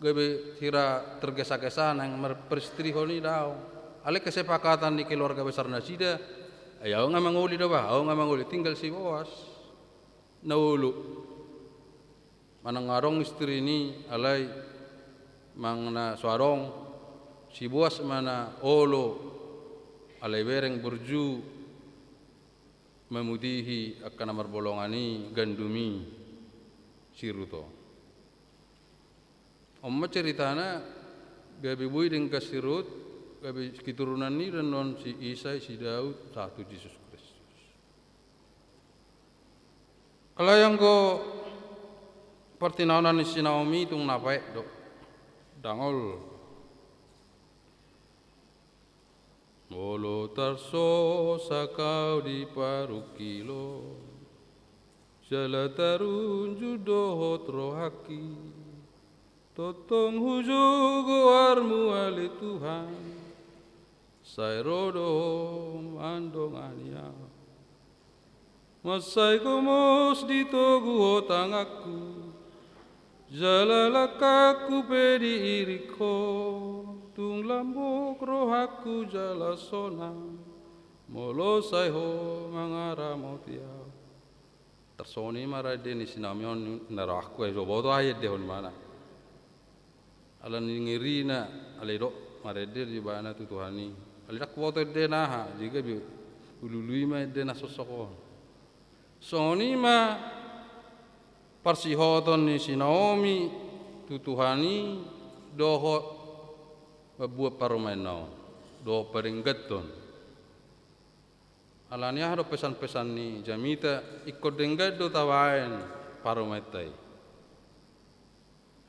Speaker 4: gawe kira tergesa-gesa nang peristri honi dau ale kesepakatan di keluarga besar nasida ayaw nga manguli daw ba? Ayaw nga manguli. Tinggal si Boas. Naulu. Manangarong istri ni alay mang na suarong. Si Boas mana olo. Alay bereng burju. memutihi akan amar bolongani gandumi siruto. Omma ceritana gabi bui dengan kasirut gabi keturunan ni dan non si Isa si Daud satu Yesus Kristus. Kalau yang go pertinaonan si Naomi tung napai dok dangol. Molo tarso sakau di parukilo, jala tarun judohot rohaki, totong hujugo armu ale Tuhan, sai rodom andong ania, masai komos di togu otangaku, jala lakaku pedi iriko. Tung lambok rohaku jala sona molo sai ho mangara motia tersoni mara deni sinamion narakku e roboto ayat de hon mana alan ngirina aledo mara de di bana tu tuhani alida kuoto de naha jika bi ulului ma de na sosoko soni ma parsihoton ni sinaomi tu tuhani doho buat parumainau do peringgaton alania hado pesan-pesan ni jamita ikut denggat do tawain parumaitai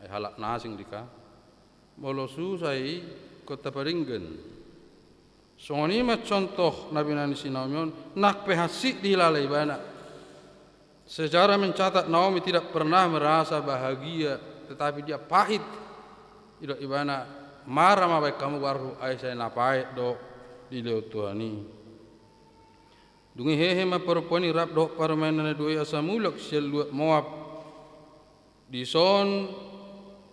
Speaker 4: ai halak nasing dika bolo susai kota peringgan soni ma contoh nabi nani sinamion nak pehasik dilalai bana sejarah mencatat Naomi tidak pernah merasa bahagia tetapi dia pahit tidak ibana marah ma baik kamu baru ai saya napai do di leo Tuhani dungi hehe ma perempuan rap do permainan dua asamulak sel Moab di son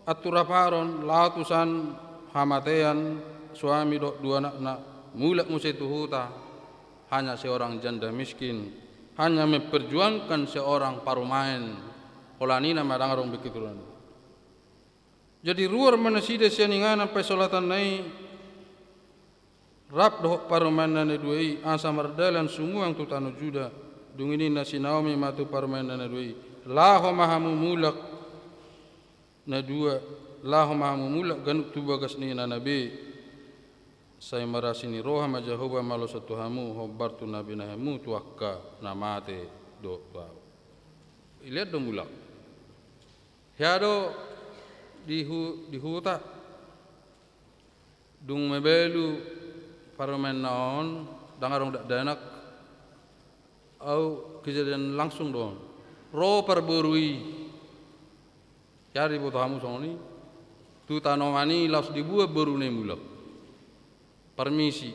Speaker 4: aturaparon latusan hamatean suami do dua anak mulak musai tuhuta hanya seorang janda miskin hanya memperjuangkan seorang parumain olanina madangarong bekituran. Jadi ruar mana sida sianingan sampai solatan nai rap doh parumanan duai asa mardalan semua yang tutanu juda dungini nasi Naomi matu parumanan duai laho mahamu mulak na dua laho mahamu mulak ganuk tu bagas ni na nabi saya marasini roha majahoba malo satu hamu hobar tu nabi nahamu tuakka namate do tau ilihat do mulak hiado di huta dung mebelu parlemen naon dangarong dak danak au kejadian langsung don ro perburui cari botamu soni tu tanomani las dibuat berune mulak permisi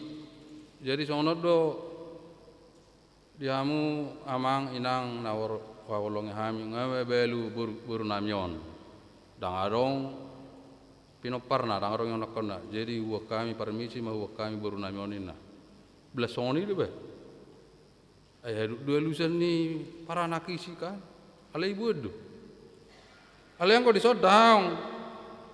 Speaker 4: jadi sono do diamu amang inang nawar wawolong hami ngabelu buru namion dangarong pinoparna dangarong yang nakona jadi uwa kami permisi ma uwa kami baru namionina belasoni debe ay dua lusan ni para nakisi kan alai budu alai angko disodang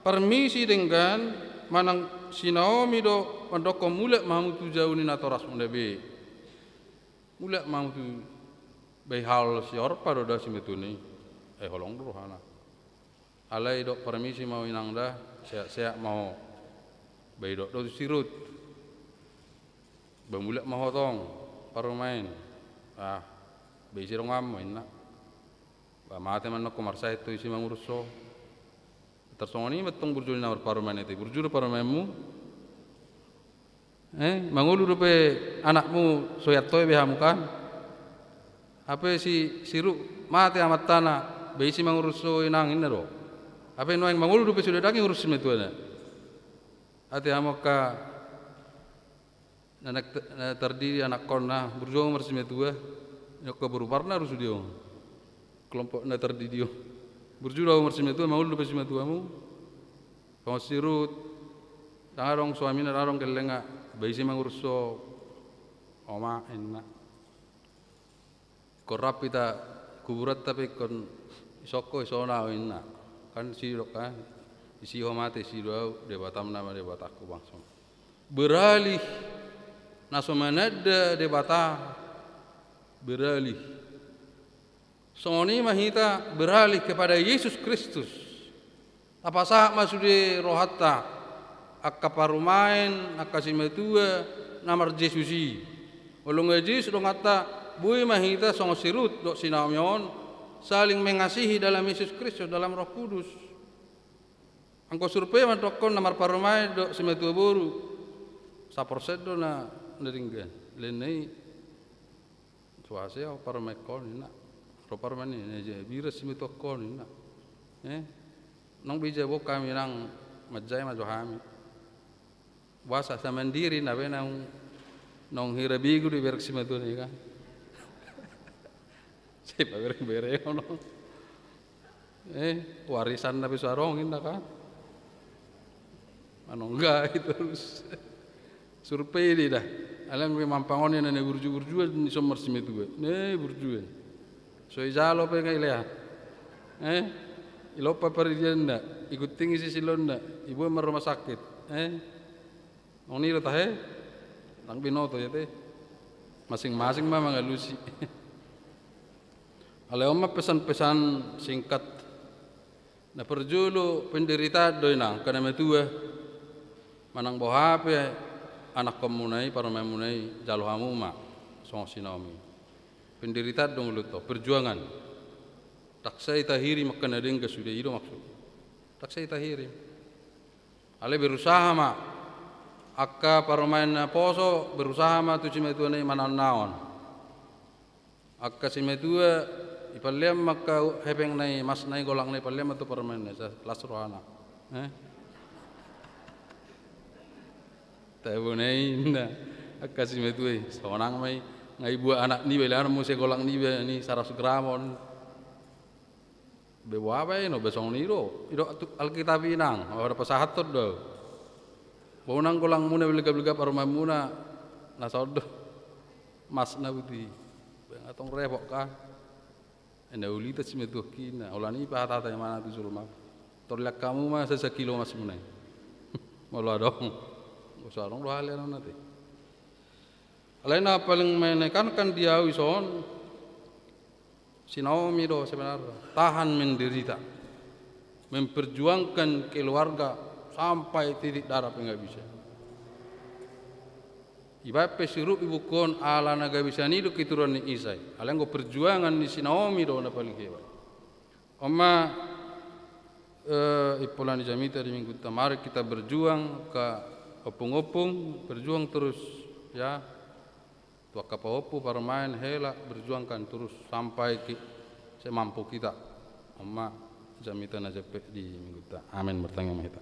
Speaker 4: permisi dengan manang si Naomi do pandoko mulak mamu tu jauh ni natoras mundebe mulak mamu tu behal si orpa do da simetuni ay holong rohana alai dok permisi mau inang dah saya mau bayi dok do sirut bamulak mau hotong parumain bayi sirong am main nak ba mate man nak komar saya tu isi mangurso tersongoni metong burjul na parumain itu burjul parumainmu mangulu rupe anakmu soyat toy behamu kan apa si siru mate amat tanah bayi si mangurso inang ini ro apa yang mangulu rupi sudah daging urus semetuana ati amoka anak terdiri anak kona berjuang mersemetua nyokka beruparna rusu dia kelompok na terdiri dia berjuang mersemetua mangulu rupi semetuamu pangosirut dangarong suami narong kelenga bayi si mangurso oma enak korap kita kuburat tapi kon isoko isona enak kan sirok kan isi homate siro debatam nama debataku bangsa beralih nasomanada debata beralih. Songoni mahita beralih kepada Yesus Kristus. Apa sah masude rohatta akka parumain akka simetua namar Jesusi. Olong Yesus dong kata bui mahita song sirut dok sinamion saling mengasihi dalam Yesus Kristus dalam Roh Kudus. Angko survei mandokon namar parumain dok simetua boru. 1% do na neringgan. Lenai suasya parumain kon ina. Ro parumain ni je biras simetua kon ina. Nong bija bo kami nang majai majohami. Wasa sa mandiri na be nong hirabigu di berak simetua ni kan. Siapa bere ono. Warisan nabi sarong inda kan. Ano enggak itu terus. Survei di dah. Alam ke mampangon ni burju-burju ni somar simetua. Burju. So ijalo pe ngai lea. Ilopa paridianda, ikut tinggi sisi londa, ibu emang rumah sakit. Oni lo tahe, tang binoto ya teh, masing-masing mah mengalusi. Ale oma pesan-pesan singkat. Na perjulu penderita doina, karena metua, manang bohape, anak komunai, para memunai, jalo hamuma, song sinaomi. Penderita dong luto, perjuangan. Taksai tahiri makan ada yang sudah itu maksud. Taksai tahiri. Ale berusaha mak. Akka parumain poso berusaha mak tu cima itu ni mana naon. Akka cima itu ipalem maka hepeng nai mas nai golang nai palem atau parumain nai kelas rohana. Tahu nai na akka cima itu seorang mai ngai buat anak ni belar musi golang ni 100 gramon. Bewa apa no besong niro iro alkitab inang ada pasahat tu do bonang kolang muna belega-belega parumah muna nasod mas na budi atong repok ka ena ulita simetu kina olani pa tata mana tu sulma torlak kamu mah 1 kilo mas munai mola dong usarong lo halian nanti alaina paling menekan kan dia wison Sinaomi do sebenarnya tahan menderita, memperjuangkan keluarga sampai titik darah enggak bisa. Ibarat pesuruh ibu kon ala naga bisa ni do keturunan Isai. Ala ngo perjuangan di Sinaomi do na paling hebat. Oma ipulan di jamita di minggu mari kita berjuang ke opung-opung, berjuang terus ya. Tua kapaopu para main hela berjuangkan terus sampai semampu kita. Oma jamita najapet di minggu ta. Amin bertanya mahita.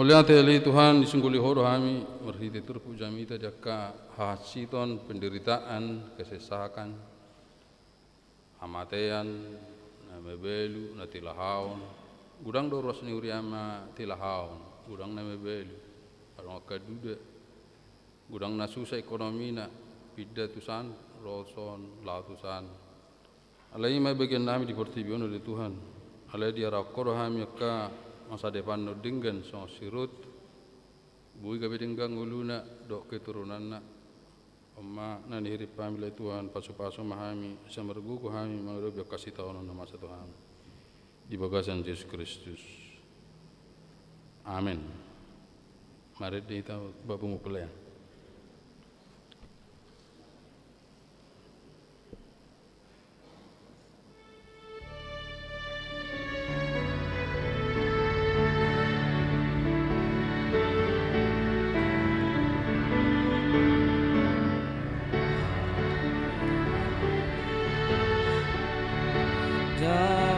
Speaker 4: Oleh ateli Tuhan disungguli horo kami berhiti turpu jamita jaka hasiton penderitaan kesesakan amatean na mebelu na tilahaon gudang doros ni uriama tilahaon gudang na mebelu arong kaduda gudang na susah ekonomi na pidda tusan roson lautusan alai mai bagian nami di portibiono oleh Tuhan alai dia rakor kami ka masa depan no dinggan so sirut bui gabe dinggang uluna dok keturunan na amma na hirip pamila Tuhan pasu-pasu mahami samargu ko kami mangrob kasih tahun na masa Tuhan di bagasan Yesus Kristus amin mari kita babu mupelayan
Speaker 5: Nara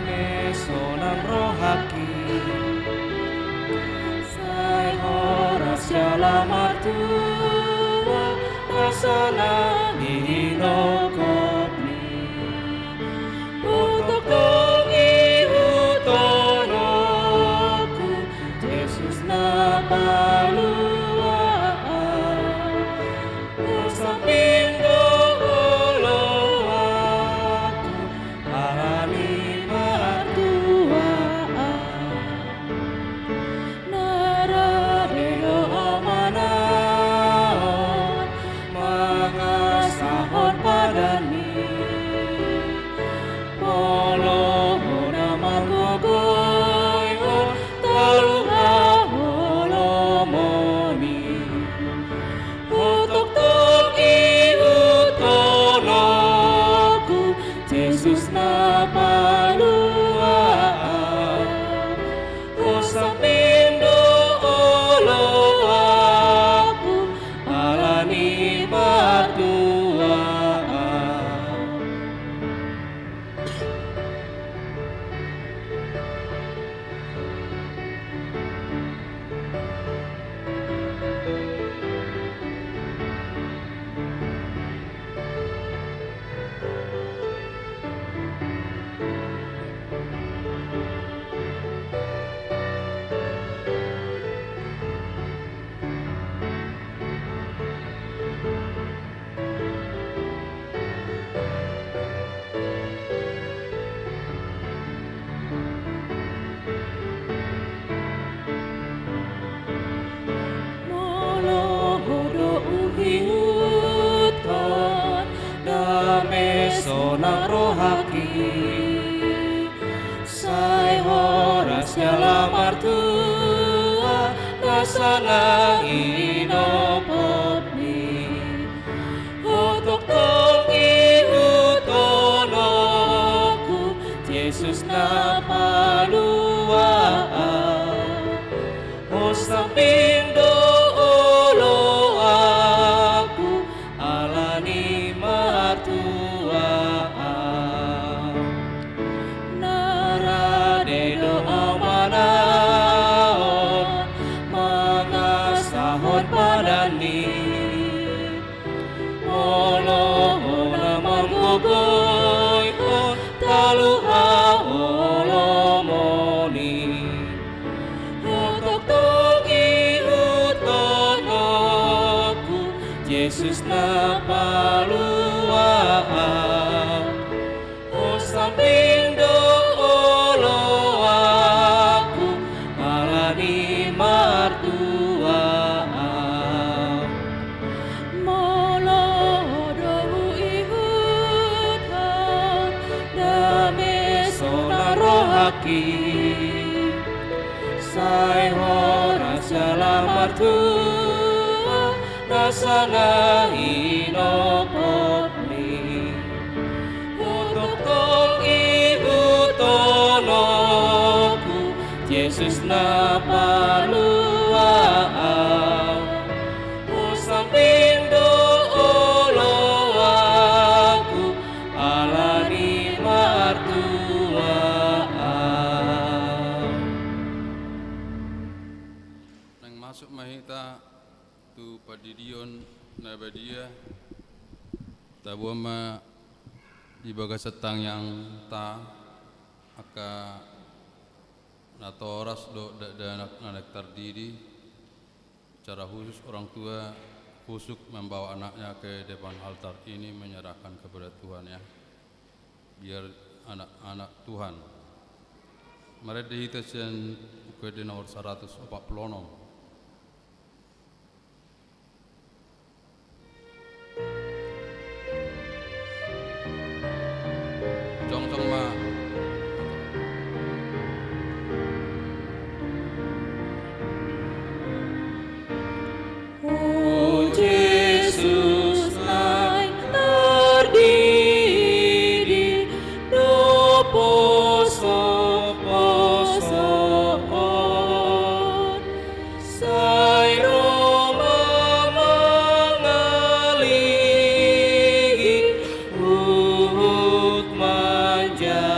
Speaker 2: sona rohaki sai horas dalam artua nasana inopotni otok tong iutonoku Yesus na palua o sampindo olo aku alani martua narade doa manaon mangasahon padani olo naman gogoy o taluha olo moni yotok tong iutonoku Yesus na palua o sampindo olo aku alani martua molo dohu ihutan dame sona rohaki sai horas dalam artua nasana inopotni untuk tong iutonoku Yesus na palua o sampindo olo aku alani martua
Speaker 4: Nang masuk mahita tu padidion na badia tabuama di baga setang yang ta aka natoras do da anak terdiri secara khusus orang tua khusuk membawa anaknya ke depan altar ini menyerahkan kepada Tuhan ya biar anak-anak Tuhan mereka dihitasian ukede nomor 146 Jong ma
Speaker 2: Oh Yesus naik terdiri do poso-posoon sai Roma mengaligi ruhut manjaloon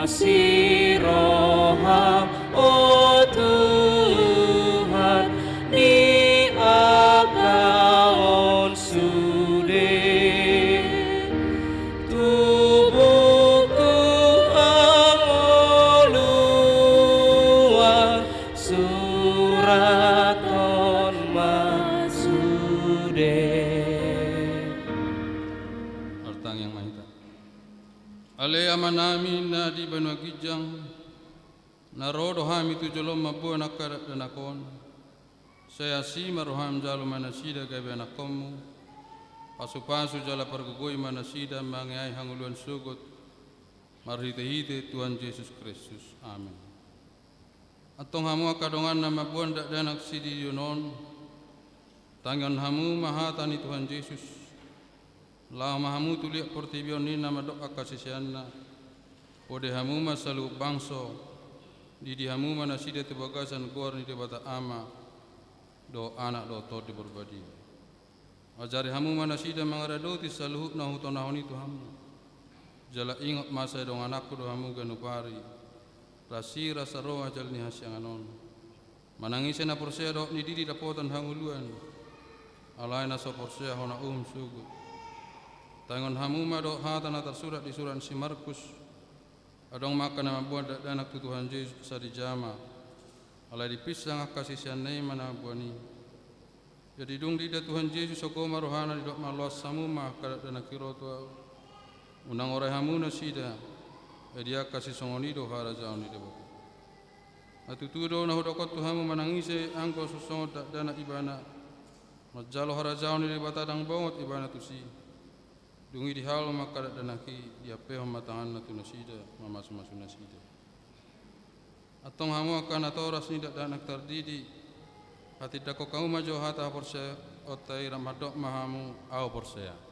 Speaker 2: asiroham oh Tuhan di akaon sude tubuh Tuhan oluan suraton masude
Speaker 4: Artang yang mahita Ale amanami na di banwa gijang Narodo hami tu jolom mabu nakar danakon saya si maroham jalo manasida gabe anakomu pasu-pasu jala pergugoi manasida mangai hanguluan sugut marhite-hite Tuhan Yesus Kristus amin atong hamu akadongan nama buan dak danak sidi yunon tangan hamu mahatani Tuhan Yesus la mahamu tuliak portibion ni nama doa kasisianna ode hamu masalu bangso di hamu manasida tebagasan kuar ni debata ama do anak do to di berbadi ajari hamu manasida mangarado ti saluhut na hutonahoni tu hamu jala ingat masa dong anakku do hamu ganupari rasi rasa roh ajal ni hasyanganon manangise na porsea do ni didi dapotan hanguluan alai na so porsea hona sugu tangon hamu ma do hatana tersurat di surat si Markus adong makan nama buat danak tu Tuhan Yesus sadi jama alai dipisang kasih sianai mana buani jadi dung di Tuhan Yesus sokoma rohana di dok maluas samu mah kada danak kiro tu unang orai hamu nasida dia kasih songoni do hara jaun di debok atu tu do na hodokot tu hamu manangise angko susong danak ibana Majalo harajau ni bata dang bongot ibana tusi. Dungi di hal maka danaki dia peho matangan na tunasida mamas masunasida. Atong hamu akan atoras ni danak tardidi. Hati dako kamu majo hata porse otai ramadok mahamu au porsea.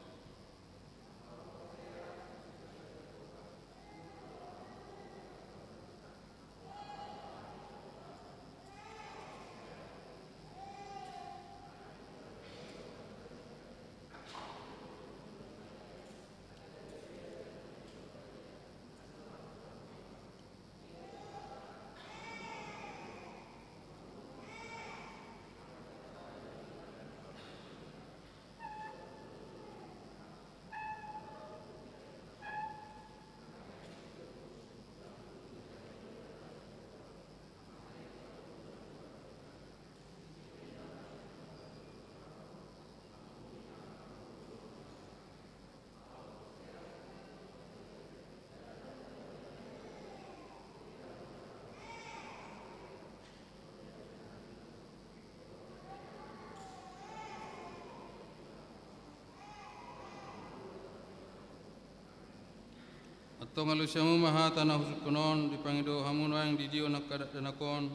Speaker 4: Atong alusyamu maha tanah husukunon dipangido hamuna yang didio nakadat danakon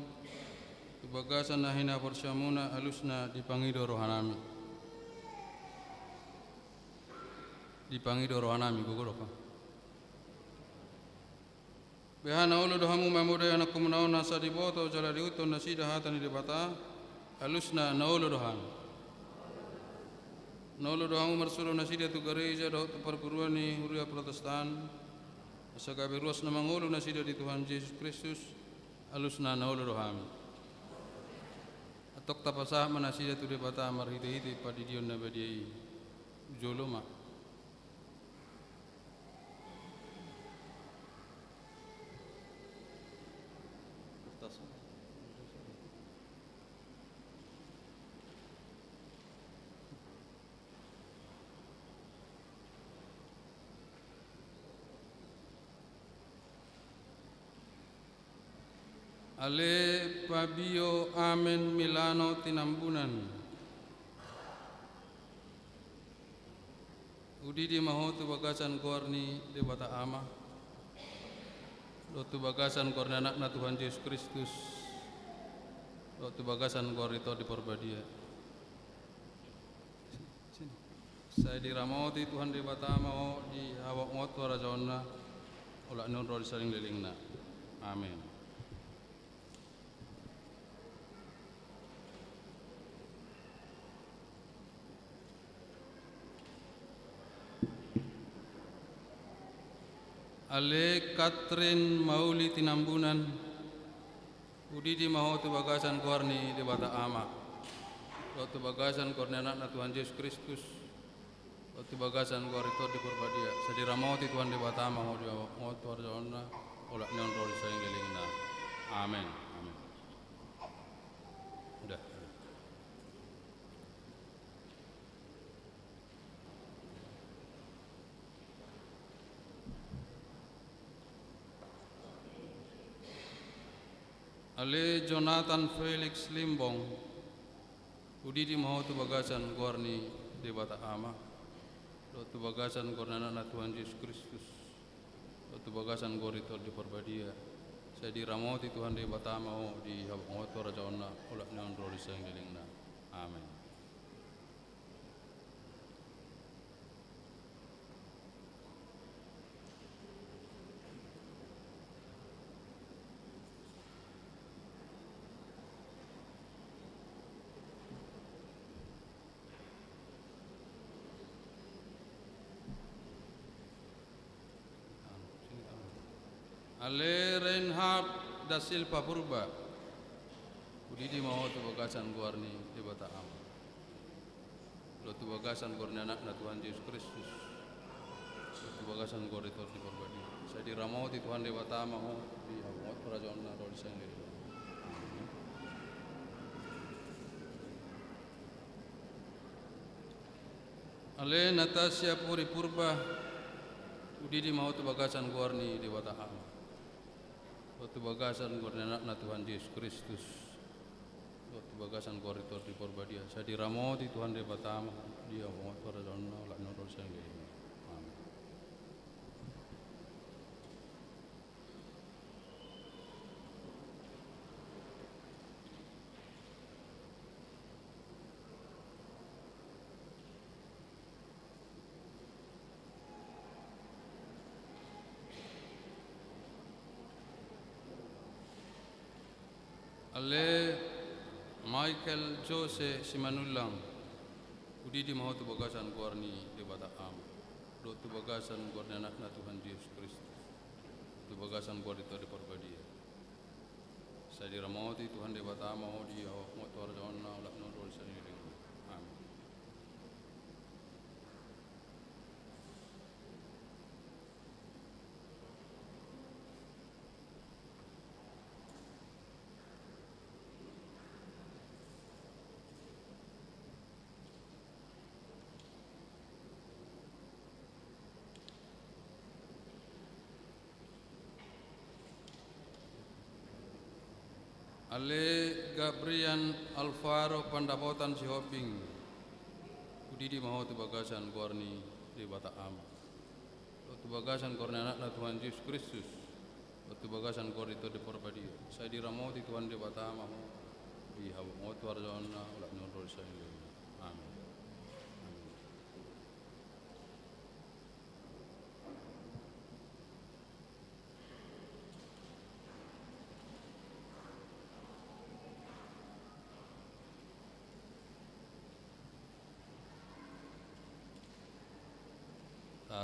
Speaker 4: ibagasan nahina porsyamuna alusna dipangido rohanami gugoroka behana ulu dohamu mamuda yang aku menaun nasa diboto jala diuton nasida hatani dibata alusna naulu dohan naulu dohamu marsulu nasida tu gereja doh tu perguruan ni huria Protestan asagabi ruas na mangulu nasida di Tuhan Yesus Kristus alusna naulu dohami atok tapasah manasida tu debata marhidi-hidi padidion na badiai joloma Ale Fabio Amen Milano Tinambunan Udidi mahotu bagasan korni debata ama Dotu bagasan korni anak na Tuhan Yesus Kristus Dotu bagasan korito di Porbadia Saya diramoti Tuhan debata ama di hawak moto rajona Olak nun rodi saling lelingna Amin. Ale Katrin Mauli Tinambunan Udidi mahotu bagasan korni di bata ama Dotu bagasan korni anak na Tuhan Yesus Kristus Dotu bagasan korito di Porbadia Sadiramoti Tuhan di bata ama Hodi motu arjona Olak neon roli sayang lelingna Amin. Amin. Udah. Ale Jonathan Felix Limbong Udidi mahotu bagasan korni di bata ama Dotu bagasan korni anak Tuhan Yesus Kristus Dotu bagasan korito di Porbadia Saya diramoti Tuhan di bata ama di habang rajaona ulak neon roli sayang lelingna Amin. Ale Reinhard da Silva Purba Udidi mahotu bagasan korni di bata ama Dotu bagasan korni anak na Tuhan Yesus Kristus Dotu bagasan korito di Porbadia Saya diramoti Tuhan di bata ama di habang rajaona roli sayang lelingna Ale Natasha Puri Purba Udidi mahotu bagasan korni di bata ama Dotu bagasan korni anak na Tuhan Yesus Kristus Dotu tu bagasan koritor di porbadia. Saya diramoti Tuhan di batama dia mau parazona la noro sangge. Amin. Ale Michael Jose Simanulang udi di mahu tu bagasan kuarni di Batam do tu bagasan kuarni anak Tuhan Yesus Kristus tu bagasan kuar itu di Porbadia saya diramoti Tuhan di Batam mahu dia mau tuar jona ulak nurul sendiri. Amin. Ale Gabrian Alvaro Pandapotan Sihoping udidi mahu tu bagasan kuarni di Batam tu bagasan kuarni anak Tuhan Yesus Kristus tu bagasan kuar itu di Porbadia saya diramoti Tuhan di Batam mahu di hawa mau tu arjona ulak nurul saya. Amin.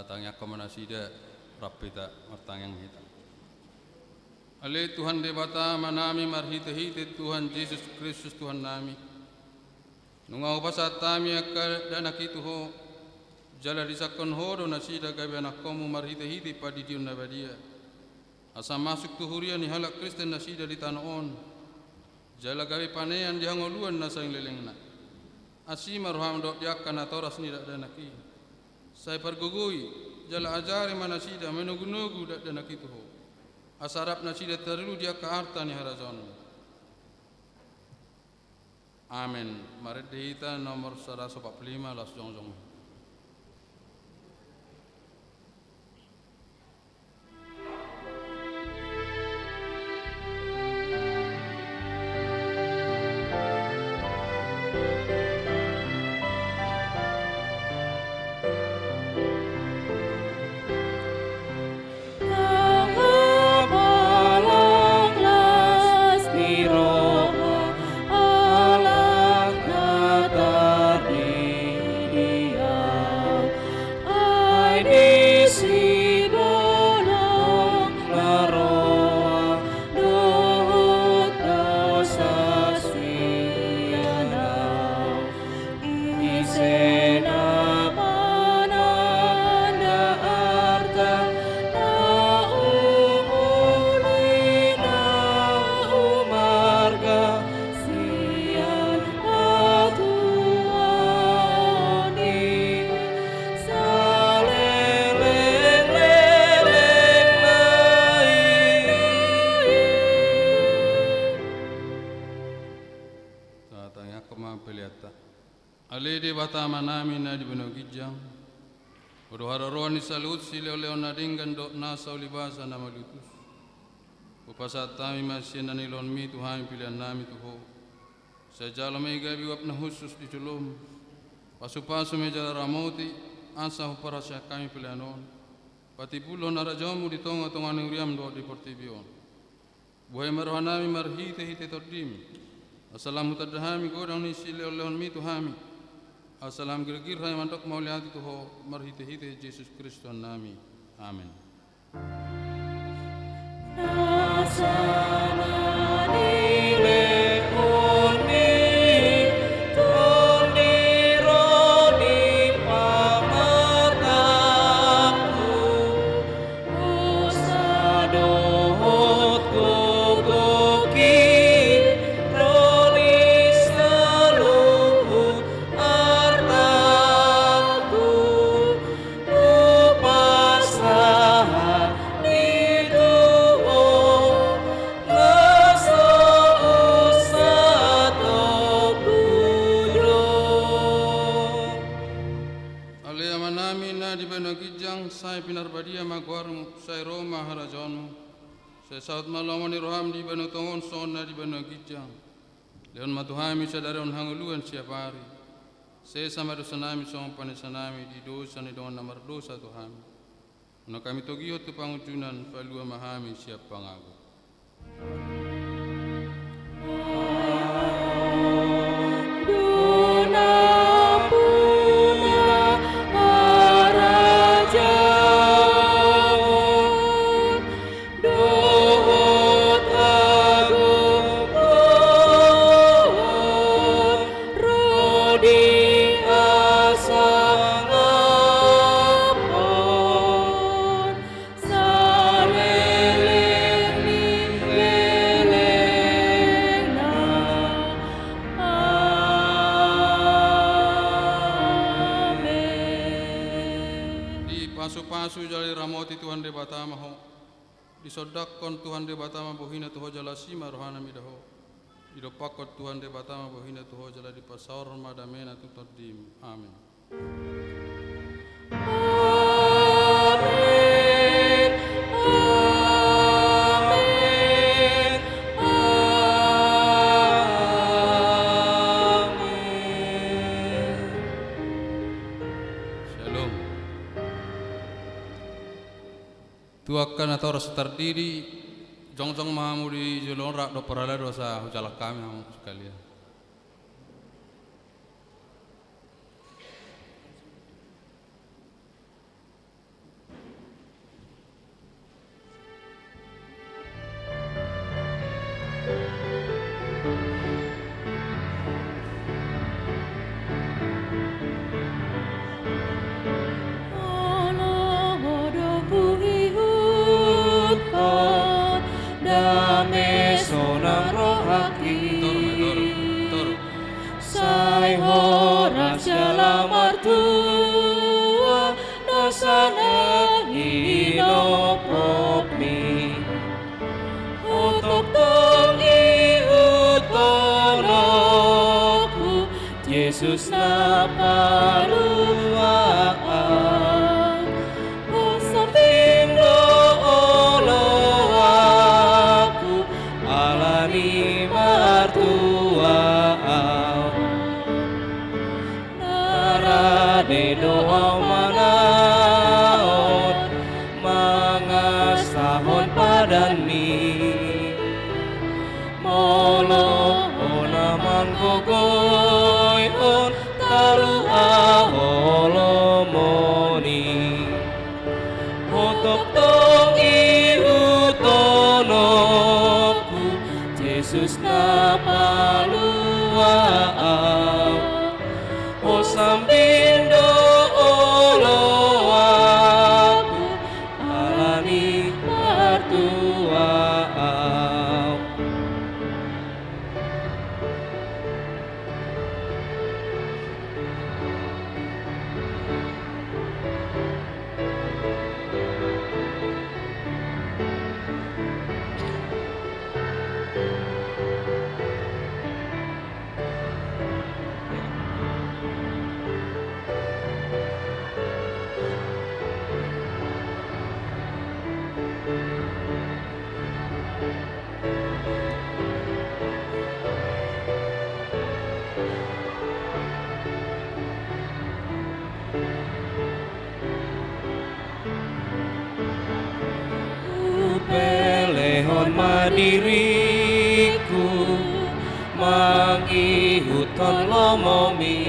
Speaker 4: Tanya kemana sida rapita martanyang hita. Ale Tuhan debata manami marhite hite Tuhan Yesus Kristus Tuhan nami. Nungau pasat tami akal dan akitu ho jala disakon ho do nasida gabe anak komu marhite hite padi diun nabadia. Asa masuk tuhuria ni halak Kristen nasida di tanon. Jala gabe panean dihangoluan nasang lelengna. Asima roham dok diakan atoras ni dak danaki. Saya pergugui jala ajari manasida menugu-nugu dak danak itu ho. Asarap nasida terlalu dia ke harta ni harazon. Amin. Mari dihita nomor 145 las jongjong. Batama nami na di benogijang Odo hararoni salut sile oleh onadinggan dok nasa ulibasa nama lutus upasat tami masih nanilon mi Tuhan pilihan nami tuho sejala mega biwap na khusus di culum pasu-pasu meja ramoti asa huparasya kami pilihan on pati pulo narajamu di tonga-tonga nuriam do di portibion buhay marhanami marhite-hite tordim assalamu tadahami godang ni sile oleh on mi Tuhami Assalam gergir hai mantok mauliati tuho marhite-hite Yesus Kristus nami. Amin.
Speaker 5: Oh
Speaker 4: Sesaut malamon ni roham di banu tongon sona di banu gijang. Leon matuhami sadarion hanguluan siap hari. Sesama dosanami song panesanami di dosa ni dengan namar dosa Tuhami. Una kami togiho tu pangujunan palua mahami siap pangagu. Pasu jali ramoti Tuhan de batama ho disodakon Tuhan de batama bohina tuho jala sima rohana midaho idopakot Tuhan de batama bohina tuho jala di pasar madamena tutodim amin. Tuakan atau rasa terdiri jong-jong mahamu di julon rak do perala dosa hujalah kami hamu sekalian.
Speaker 5: Yesus na paluaan o sabindo olo aku alani martuaan narade doa manaon mangasahon padanmi molo onaman gogoy on taruha holomoni otok tong iutonoku Yesus na paluaan o sambindo olo aku alani martuaan. Pelehon madiriku mangihuton lomomi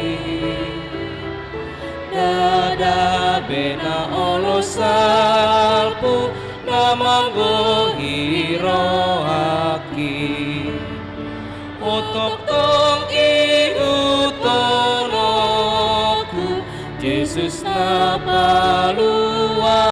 Speaker 5: dada bena olo salpu namanggo hiroha